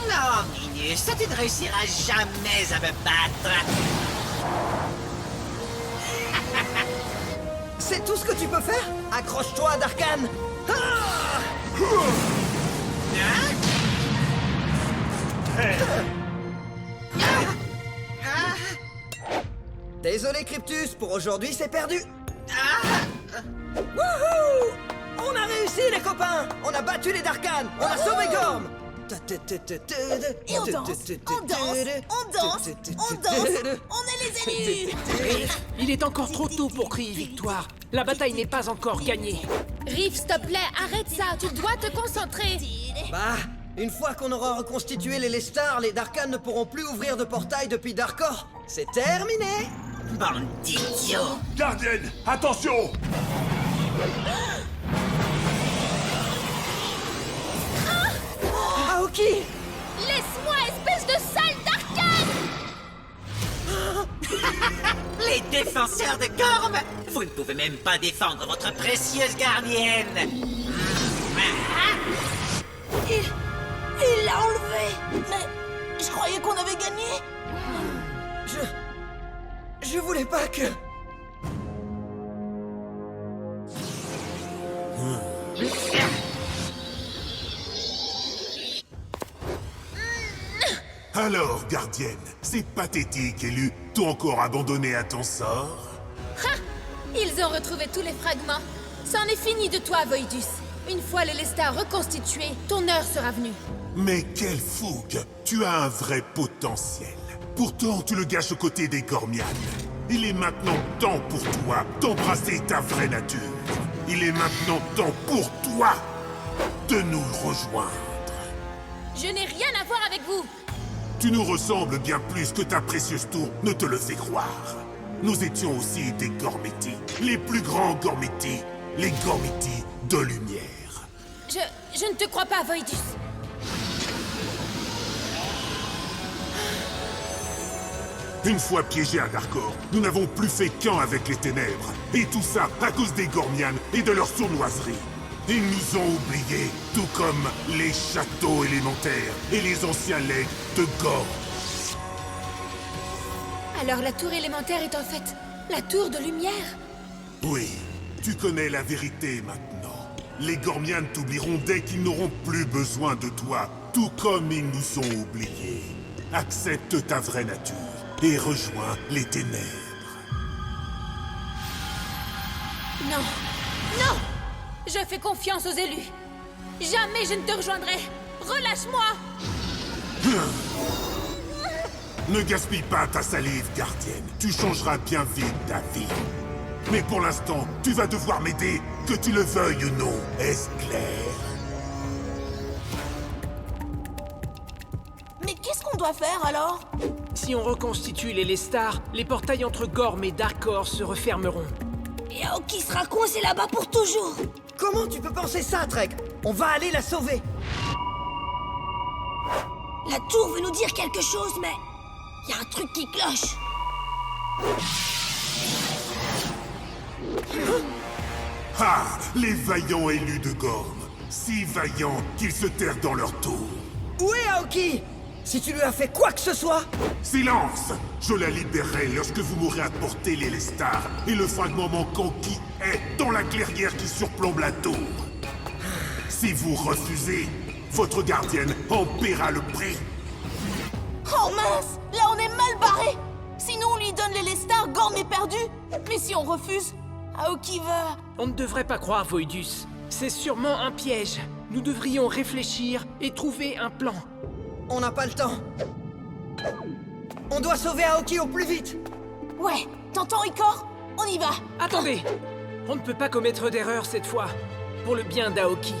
S9: Non, Minus, tu ne réussiras jamais à me battre.
S2: C'est tout ce que tu peux faire? Accroche-toi, Darkan! Désolé, Cryptus, pour aujourd'hui, c'est perdu! Wouhou! On a réussi, les copains! On a battu les Darkan! On a sauvé Gorm!
S11: Et on danse, on danse, on danse, on danse, on est les élus!
S4: Riff, il est encore trop tôt pour crier victoire. La bataille n'est pas encore gagnée.
S3: Riff, s'il te plaît, arrête ça. Tu dois te concentrer.
S2: Bah, une fois qu'on aura reconstitué les Lestar, les Darkan ne pourront plus ouvrir de portail depuis Darkor. C'est terminé!
S9: Bande d'idiots!
S14: Gardienne, attention!
S2: Aoki!
S3: Laisse-moi, espèce de sale Darkan!
S9: Les défenseurs de Gorm! Vous ne pouvez même pas défendre votre précieuse gardienne!
S11: Il l'a enlevé! Mais je croyais qu'on avait gagné!
S2: Je voulais pas que...
S6: Alors, gardienne, c'est pathétique, élu. T'ont encore abandonné à ton sort?
S3: Ha! Ils ont retrouvé tous les fragments. C'en est fini de toi, Voidus. Une fois les Lestar reconstitués, ton heure sera venue.
S6: Mais quelle fougue! Tu as un vrai potentiel. Pourtant, tu le gâches aux côtés des Gormianes. Il est maintenant temps pour toi d'embrasser ta vraie nature. Il est maintenant temps pour toi de nous rejoindre.
S3: Je n'ai rien à voir avec vous.
S6: Tu nous ressembles bien plus que ta précieuse tour ne te le fait croire. Nous étions aussi des Gormiti, les plus grands Gormiti, les Gormiti de lumière.
S3: Je ne te crois pas, Voidus.
S6: Une fois piégés à Darkor, nous n'avons plus fait qu'un avec les ténèbres. Et tout ça à cause des Gormianes et de leur sournoiserie. Ils nous ont oubliés, tout comme les châteaux élémentaires et les anciens legs de Gorm.
S3: Alors la tour élémentaire est en fait la tour de lumière?
S6: Oui, tu connais la vérité maintenant. Les Gormianes t'oublieront dès qu'ils n'auront plus besoin de toi, tout comme ils nous ont oubliés. Accepte ta vraie nature et rejoins les ténèbres.
S3: Non! Non! Je fais confiance aux élus. Jamais je ne te rejoindrai. Relâche-moi!
S6: Ne gaspille pas ta salive, gardienne. Tu changeras bien vite ta vie. Mais pour l'instant, tu vas devoir m'aider, que tu le veuilles ou non. Est-ce clair?
S11: Mais qu'est-ce qu'on doit faire alors?
S4: Si on reconstitue les Lestar, les portails entre Gorm et Darkor se refermeront.
S11: Et Aoki sera coincé là-bas pour toujours!
S2: Comment tu peux penser ça, Trek? On va aller la sauver!
S11: La tour veut nous dire quelque chose, mais... y a un truc qui cloche!
S6: Ah! Les vaillants élus de Gorm! Si vaillants qu'ils se terrent dans leur tour!
S2: Où est Aoki? Si tu lui as fait quoi que ce soit...
S6: Silence! Je la libérerai lorsque vous m'aurez apporté les Lestar et le fragment manquant qui est dans la clairière qui surplombe la tour. Si vous refusez, votre gardienne en paiera le prix.
S11: Oh mince! Là on est mal barré! Sinon on lui donne les Lestar, Gorm est perdu! Mais si on refuse, Aoki va...
S4: On ne devrait pas croire Voidus. C'est sûrement un piège. Nous devrions réfléchir et trouver un plan.
S2: On n'a pas le temps. On doit sauver Aoki au plus vite.
S11: Ouais, t'entends, Ikor? On y va!
S4: Attendez! On ne peut pas commettre d'erreur cette fois. Pour le bien d'Aoki.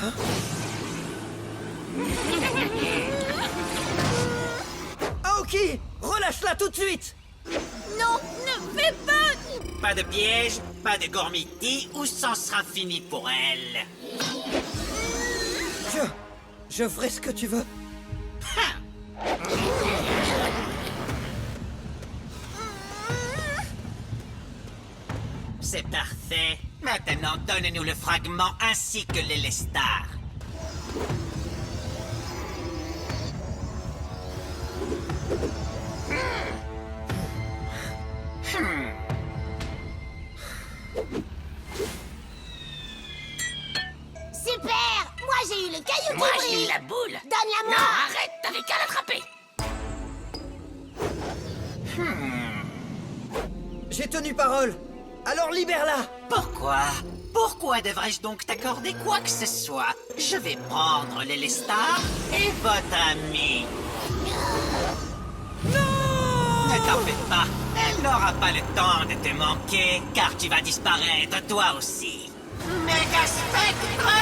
S2: Hein? Aoki! Relâche-la tout de suite!
S3: Non, ne fais pas!
S9: Pas de piège, pas de Gormiti, ou c'en sera fini pour elle.
S2: Je ferai ce que tu veux.
S9: C'est parfait. Maintenant, donne-nous le fragment ainsi que l'Élestar.
S15: Super! Moi, j'ai eu le caillou qui
S9: Moi,
S15: brille.
S9: j'ai eu la boule.
S15: Donne-la-moi!
S9: Non, arrête, t'avais qu'à l'attraper.
S2: J'ai tenu parole. Alors libère-la.
S9: Pourquoi? Pourquoi devrais-je donc t'accorder quoi que ce soit? Je vais prendre l'Élestar et votre ami. Non! Ne t'en fais pas. Elle n'aura pas le temps de te manquer, car tu vas disparaître toi aussi. Méga spectre!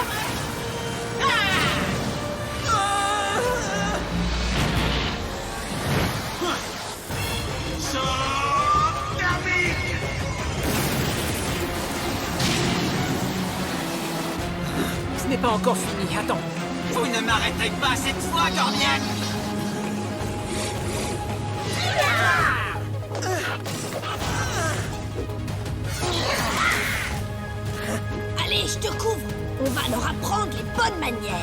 S4: Ce n'est pas encore fini, attends.
S9: Vous ne m'arrêterez pas cette fois, Gormienne!
S11: Allez, je te couvre. On va leur apprendre les bonnes manières.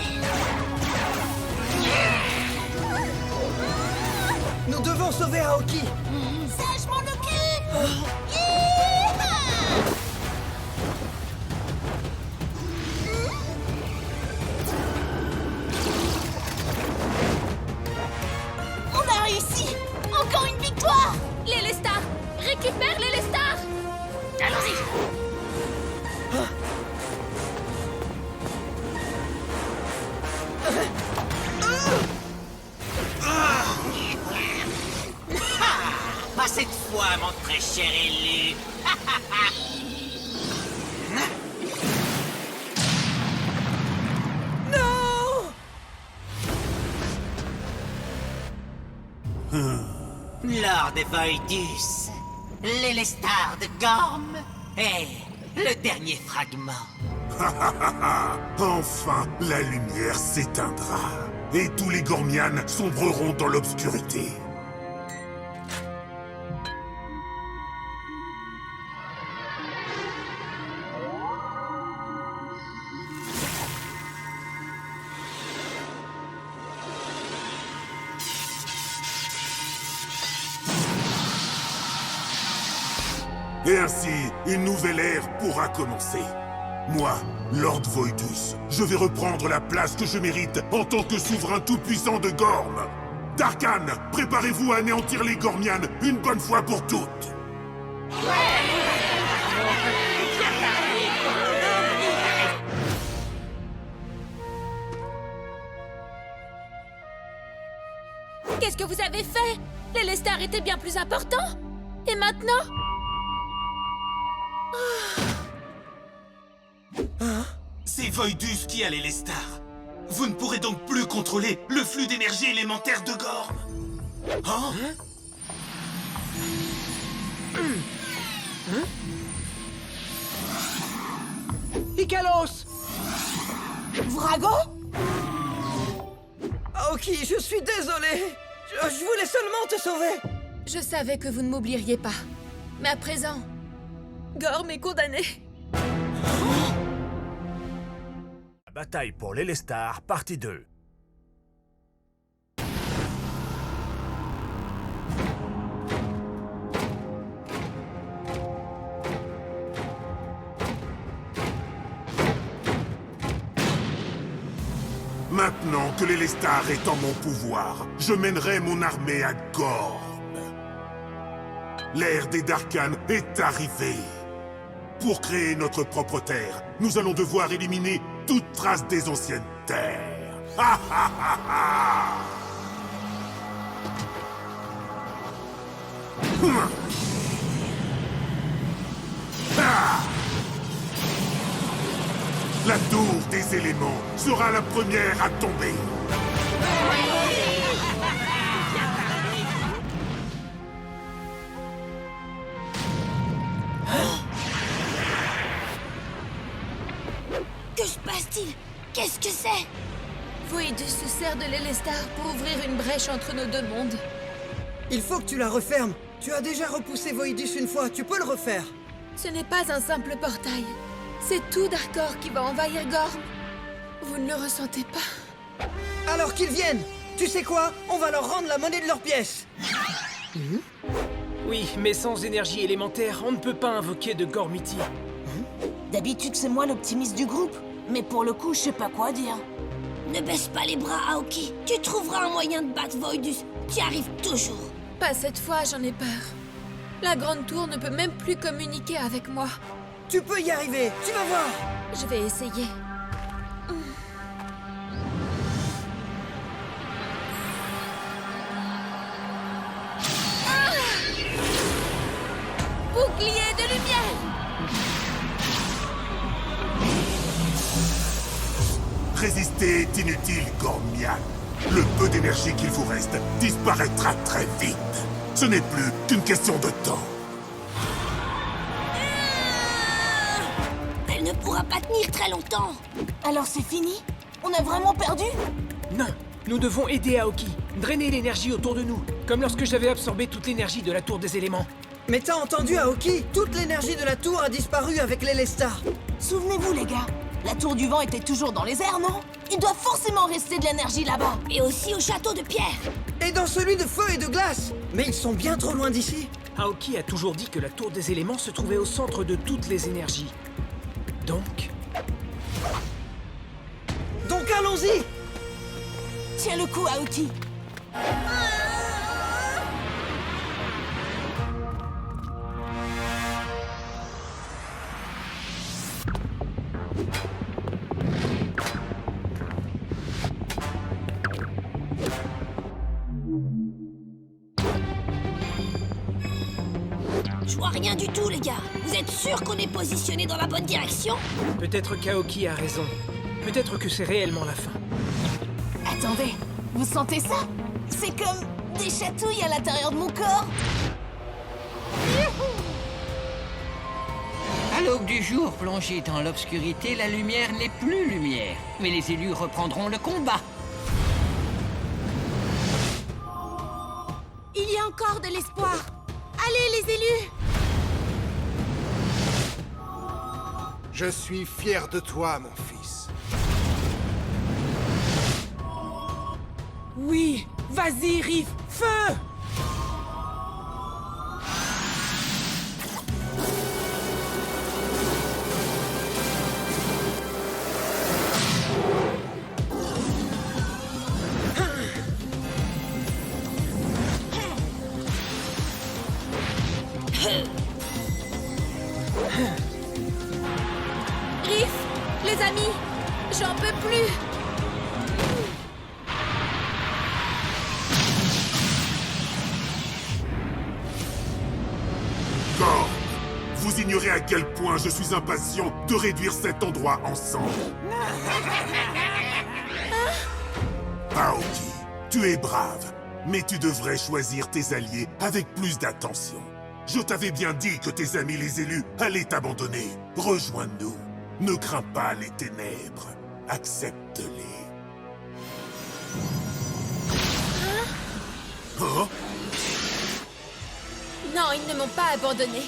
S2: Nous devons sauver Aoki.
S15: Ça, je m'en occupe.
S11: On a réussi. Encore une victoire.
S3: L'Élestar! Récupère l'Élestar!
S9: Allons-y! Pas cette fois, mon très cher élu! Lord Voidus, l'Élestar de Gorm et le dernier fragment.
S6: Enfin, la lumière s'éteindra. Et tous les Gormianes sombreront dans l'obscurité. Et ainsi, une nouvelle ère pourra commencer. Moi, Lord Voidus, je vais reprendre la place que je mérite en tant que souverain tout-puissant de Gorm. Darkan, préparez-vous à anéantir les Gormianes une bonne fois pour toutes.
S3: Qu'est-ce que vous avez fait? L'Élestar était bien plus important. Et maintenant?
S13: C'est Voidus qui a l'Élestar. Vous ne pourrez donc plus contrôler le flux d'énergie élémentaire de Gorm. Hein?
S4: Ikalos!
S2: Vrago? Aoki, je suis désolé. Je voulais seulement te sauver.
S3: Je savais que vous ne m'oublieriez pas. Mais à présent, Gorm est condamné.
S14: La bataille pour l'Élestar, partie 2.
S6: Maintenant que l'Élestar est en mon pouvoir, je mènerai mon armée à Gorm. L'ère des Darkan est arrivée. Pour créer notre propre terre, nous allons devoir éliminer toute trace des anciennes terres. Ha ha ha ha! La tour des éléments sera la première à tomber.
S11: Que se passe-t-il? Qu'est-ce que c'est?
S3: Voidus se sert de l'Élestar pour ouvrir une brèche entre nos deux mondes.
S2: Il faut que tu la refermes. Tu as déjà repoussé Voidus une fois, tu peux le refaire.
S17: Ce n'est pas un simple portail. C'est tout Darkor qui va envahir Gorm. Vous ne le ressentez pas?
S2: Alors qu'ils viennent! Tu sais quoi? On va leur rendre la monnaie de leurs pièces!
S4: Oui, mais sans énergie élémentaire, on ne peut pas invoquer de Gormiti.
S11: D'habitude, c'est moi l'optimiste du groupe. Mais pour le coup, je sais pas quoi dire. Ne baisse pas les bras, Aoki. Tu trouveras un moyen de battre Voidus. Tu y arrives toujours.
S17: Pas cette fois, j'en ai peur. La Grande Tour ne peut même plus communiquer avec moi.
S2: Tu peux y arriver, tu vas voir!
S17: Je vais essayer.
S3: Bouclier de lumière!
S6: Résister est inutile, Gormian. Le peu d'énergie qu'il vous reste disparaîtra très vite. Ce n'est plus qu'une question de temps.
S11: Elle ne pourra pas tenir très longtemps. Alors c'est fini? On a vraiment perdu?
S4: Non, nous devons aider Aoki, drainer l'énergie autour de nous, comme lorsque j'avais absorbé toute l'énergie de la Tour des Éléments.
S2: Mais t'as entendu, Aoki? Toute l'énergie de la tour a disparu avec l'Élestar.
S5: Souvenez-vous, les gars, la tour du vent était toujours dans les airs, non? Il doit forcément rester de l'énergie là-bas.
S11: Et aussi au château de pierre.
S2: Et dans celui de feu et de glace. Mais ils sont bien trop loin d'ici.
S4: Aoki a toujours dit que la Tour des Éléments se trouvait au centre de toutes les énergies. Donc
S2: allons-y!
S5: Tiens le coup, Aoki.
S11: Je vois rien du tout, les gars. Vous êtes sûrs qu'on est positionné dans la bonne direction?
S4: peut-être qu'Aoki a raison. Peut-être que c'est réellement la fin.
S5: Attendez, vous sentez ça? C'est comme des chatouilles à l'intérieur de mon corps.
S16: À l'aube du jour, plongé dans l'obscurité, la lumière n'est plus lumière. Mais les élus reprendront le combat.
S5: Il y a encore de l'espoir. Allez, les élus!
S10: Je suis fier de toi, mon fils.
S5: Oui, vas-y, Riff, feu!
S17: Riff, les amis, j'en peux plus.
S6: Gorm, vous ignorez à quel point je suis impatient de réduire cet endroit ensemble. Aoki, tu es brave, mais tu devrais choisir tes alliés avec plus d'attention. Je t'avais bien dit que tes amis les élus allaient t'abandonner. Rejoins-nous. Ne crains pas les ténèbres. Accepte-les. Hein?
S17: Non, ils ne m'ont pas abandonné.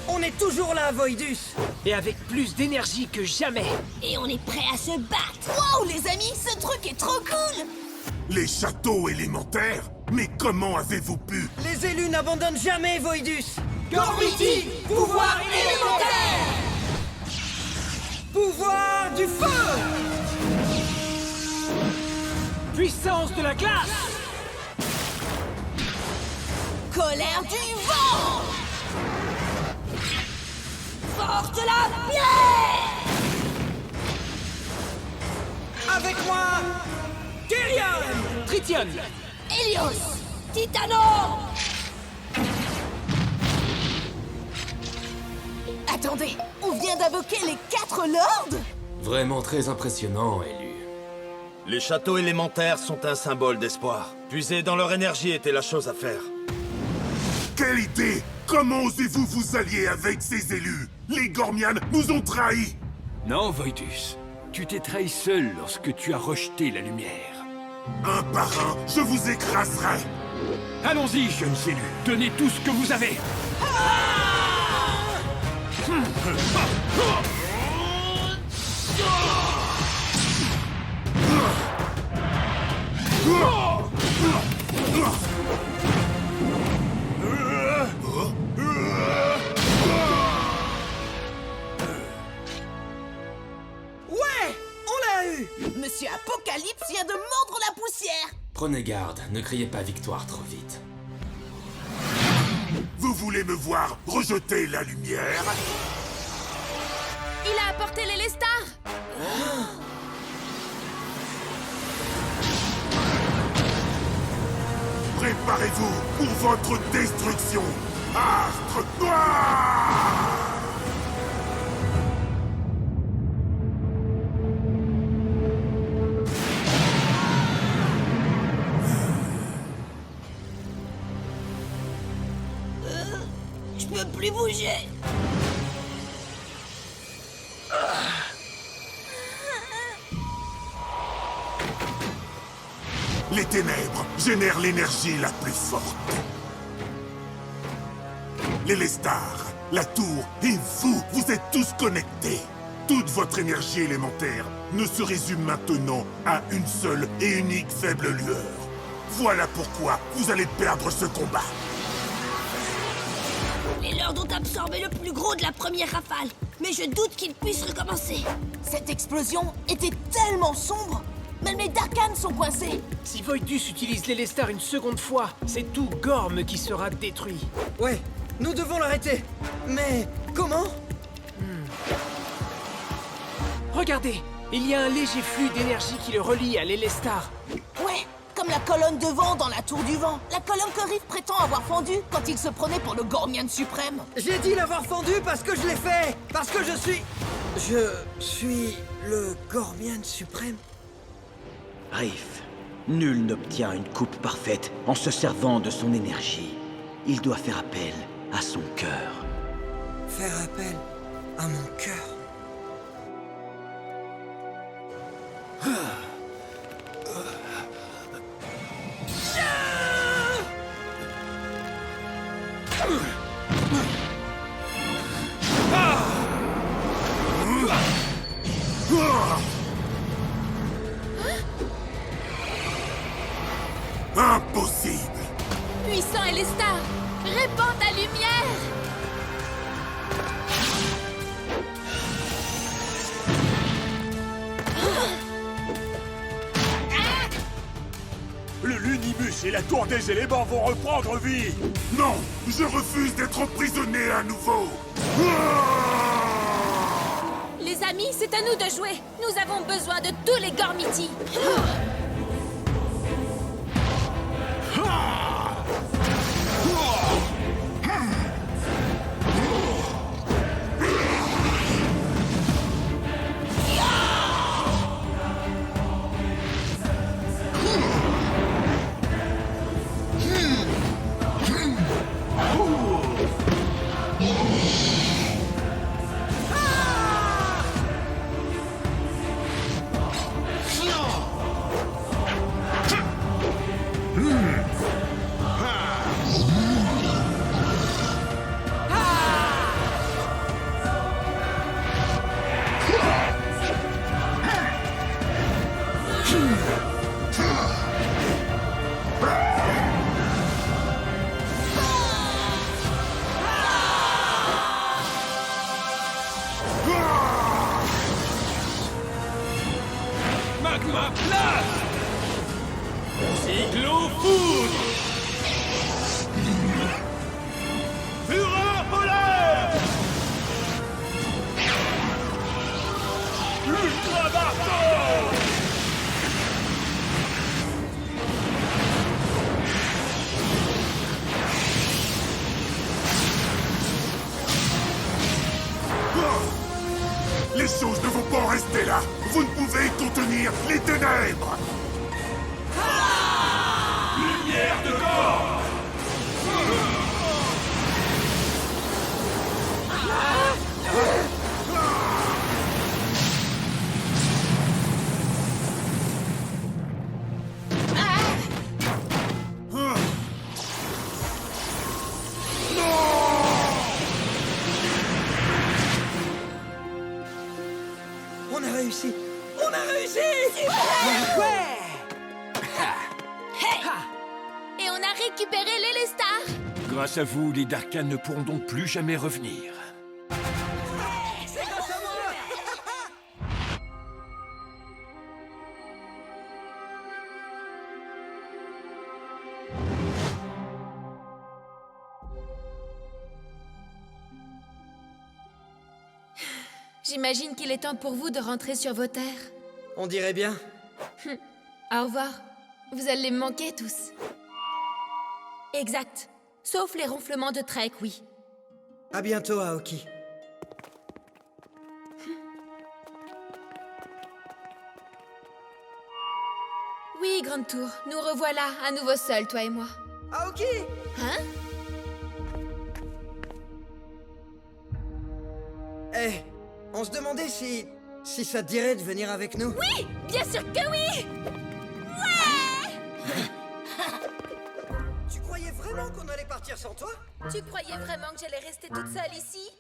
S2: On est toujours là, Voidus.
S4: Et avec plus d'énergie que jamais.
S11: Et on est prêt à se battre.
S5: Wow, les amis, ce truc est trop cool!
S6: Les châteaux élémentaires? Mais comment avez-vous pu?
S2: Les élus n'abandonnent jamais, Voidus.
S5: Gormiti, pouvoir élémentaire!
S2: Pouvoir du feu!
S4: Puissance de la glace!
S5: Colère du vent!
S11: Force de la pierre!
S2: Avec moi, Tyrion!
S4: Tritium!
S11: Helios! Titano!
S5: Attendez, on vient d'invoquer les 4 lords?
S18: Vraiment très impressionnant, élu.
S8: Les châteaux élémentaires sont un symbole d'espoir. Puiser dans leur énergie était la chose à faire.
S6: Quelle idée! Comment osez-vous vous allier avec ces élus? Les Gormian nous ont trahis!
S14: Non, Voidus. Tu t'es trahi seul lorsque tu as rejeté la lumière.
S6: Un par un, je vous écraserai!
S4: Allons-y, jeunes élus. Donnez tout ce que vous avez.
S2: Ouais, on l'a eu.
S5: Monsieur Apocalypse vient de mordre la poussière.
S18: Prenez garde, ne criez pas victoire trop vite.
S6: Vous voulez me voir rejeter la lumière?
S3: Il a apporté les Lestar.
S6: Préparez-vous pour votre destruction, Astre Noir!
S11: Je peux plus bouger.
S6: Les ténèbres génèrent l'énergie la plus forte. Les Lestar, la tour et vous, vous êtes tous connectés. Toute votre énergie élémentaire ne se résume maintenant à une seule et unique faible lueur. Voilà pourquoi vous allez perdre ce combat.
S11: Les Lords ont absorbé le plus gros de la première rafale, mais je doute qu'ils puissent recommencer.
S5: Cette explosion était tellement sombre. Même les Darkans sont coincés.
S4: Si Voidus utilise les Lestar une seconde fois, c'est tout Gorm qui sera détruit.
S2: Ouais, nous devons l'arrêter. Mais comment?
S4: Regardez, il y a un léger flux d'énergie qui le relie à l'Elestar.
S5: Ouais, comme la colonne de vent dans la tour du vent. La colonne que Riff prétend avoir fendue quand il se prenait pour le Gormian suprême.
S2: J'ai dit l'avoir fendu parce que je l'ai fait. Parce que je suis le Gormian suprême.
S1: Riff, nul n'obtient une coupe parfaite en se servant de son énergie. Il doit faire appel à son cœur.
S2: Faire appel à mon cœur.
S6: Impossible!
S3: Puissant Elestar, répands ta lumière.
S14: Le Lunibus et la Tour des éléments vont reprendre vie!
S6: Non! Je refuse d'être emprisonné à nouveau!
S3: Les amis, c'est à nous de jouer. Nous avons besoin de tous les Gormiti.
S14: Magma Blast! Cyclo Foudre! Fureur polaire! Ultra Marteau!
S6: Les choses ne vont pas en rester là! Vous ne pouvez contenir les ténèbres!
S14: Lumière de corps!
S2: réussi! On a réussi!
S4: Ouais!
S3: Et on a récupéré l'Élestar!
S14: Grâce à vous, les Darkhan ne pourront donc plus jamais revenir.
S2: C'est grâce à moi!
S17: J'imagine qu'il est temps pour vous de rentrer sur vos terres.
S2: On dirait bien.
S17: Au revoir. Vous allez me manquer tous. Exact. Sauf les ronflements de Trek, oui.
S2: À bientôt, Aoki.
S17: Oui, Grande Tour, nous revoilà, à nouveau seuls, toi et moi.
S2: Aoki!
S17: Hein?
S2: Eh, on se demandait si ça te dirait de venir avec nous.
S17: Oui! Bien sûr que oui! Ouais!
S2: Tu croyais vraiment qu'on allait partir sans toi?
S17: Tu croyais vraiment que j'allais rester toute seule ici?